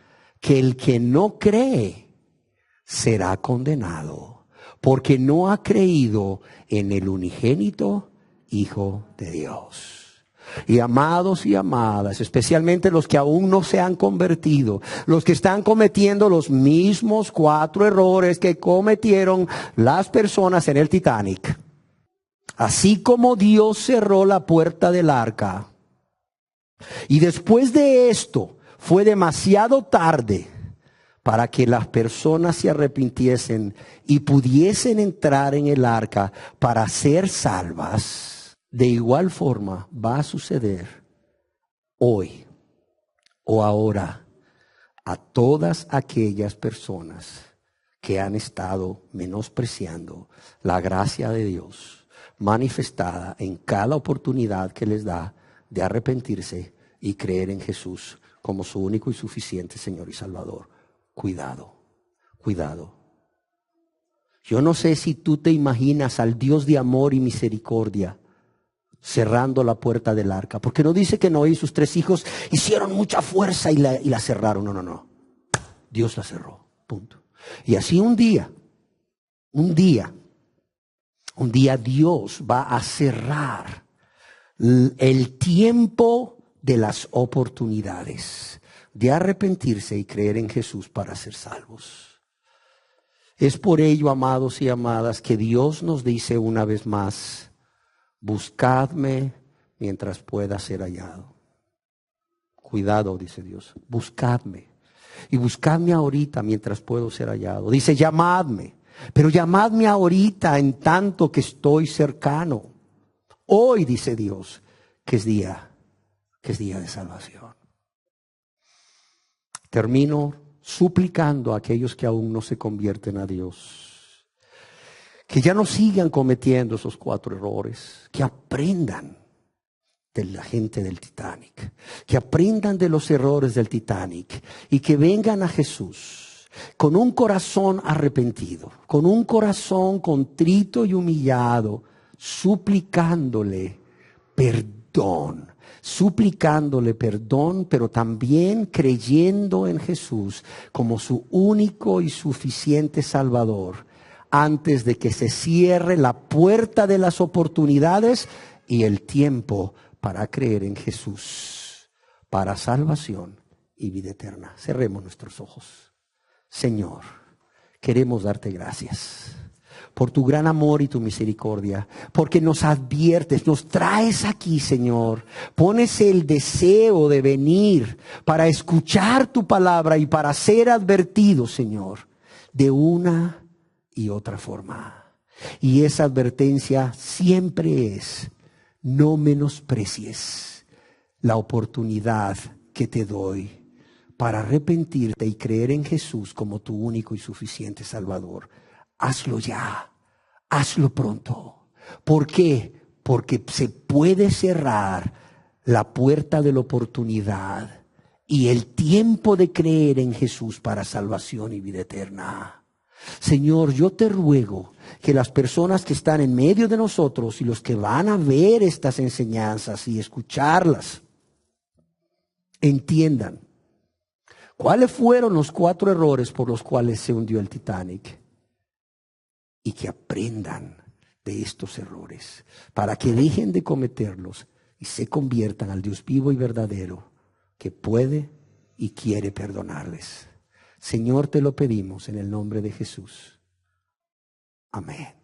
que el que no cree será condenado, porque no ha creído en el unigénito Hijo de Dios. Y amados y amadas, especialmente los que aún no se han convertido, los que están cometiendo los mismos 4 errores que cometieron las personas en el Titanic. Así como Dios cerró la puerta del arca, y después de esto fue demasiado tarde para que las personas se arrepintiesen y pudiesen entrar en el arca para ser salvas, de igual forma va a suceder hoy o ahora a todas aquellas personas que han estado menospreciando la gracia de Dios manifestada en cada oportunidad que les da de arrepentirse y creer en Jesús como su único y suficiente Señor y Salvador. Cuidado, cuidado. Yo no sé si tú te imaginas al Dios de amor y misericordia cerrando la puerta del arca, porque no dice que Noé y sus 3 hijos hicieron mucha fuerza y la cerraron. No. Dios la cerró, punto. Y así un día Dios va a cerrar el tiempo de las oportunidades de arrepentirse y creer en Jesús para ser salvos. Es por ello, amados y amadas, que Dios nos dice una vez más: buscadme mientras pueda ser hallado. Cuidado, dice Dios, buscadme. Y buscadme ahorita mientras puedo ser hallado. Dice, llamadme, pero llamadme ahorita en tanto que estoy cercano. Hoy, dice Dios, que es día de salvación. Termino suplicando a aquellos que aún no se convierten a Dios, que ya no sigan cometiendo esos 4 errores, que aprendan de la gente del Titanic, que aprendan de los errores del Titanic y que vengan a Jesús con un corazón arrepentido, con un corazón contrito y humillado, suplicándole perdón, pero también creyendo en Jesús como su único y suficiente Salvador, antes de que se cierre la puerta de las oportunidades y el tiempo para creer en Jesús, para salvación y vida eterna. Cerremos nuestros ojos. Señor, queremos darte gracias por tu gran amor y tu misericordia, porque nos adviertes, nos traes aquí, Señor. Pones el deseo de venir para escuchar tu palabra y para ser advertidos, Señor, de una y otra forma. Y esa advertencia siempre es: no menosprecies la oportunidad que te doy para arrepentirte y creer en Jesús como tu único y suficiente Salvador. Hazlo ya, hazlo pronto. ¿Por qué? Porque se puede cerrar la puerta de la oportunidad y el tiempo de creer en Jesús para salvación y vida eterna. Señor, yo te ruego que las personas que están en medio de nosotros y los que van a ver estas enseñanzas y escucharlas entiendan cuáles fueron los 4 errores por los cuales se hundió el Titanic y que aprendan de estos errores para que dejen de cometerlos y se conviertan al Dios vivo y verdadero que puede y quiere perdonarles. Señor, te lo pedimos en el nombre de Jesús. Amén.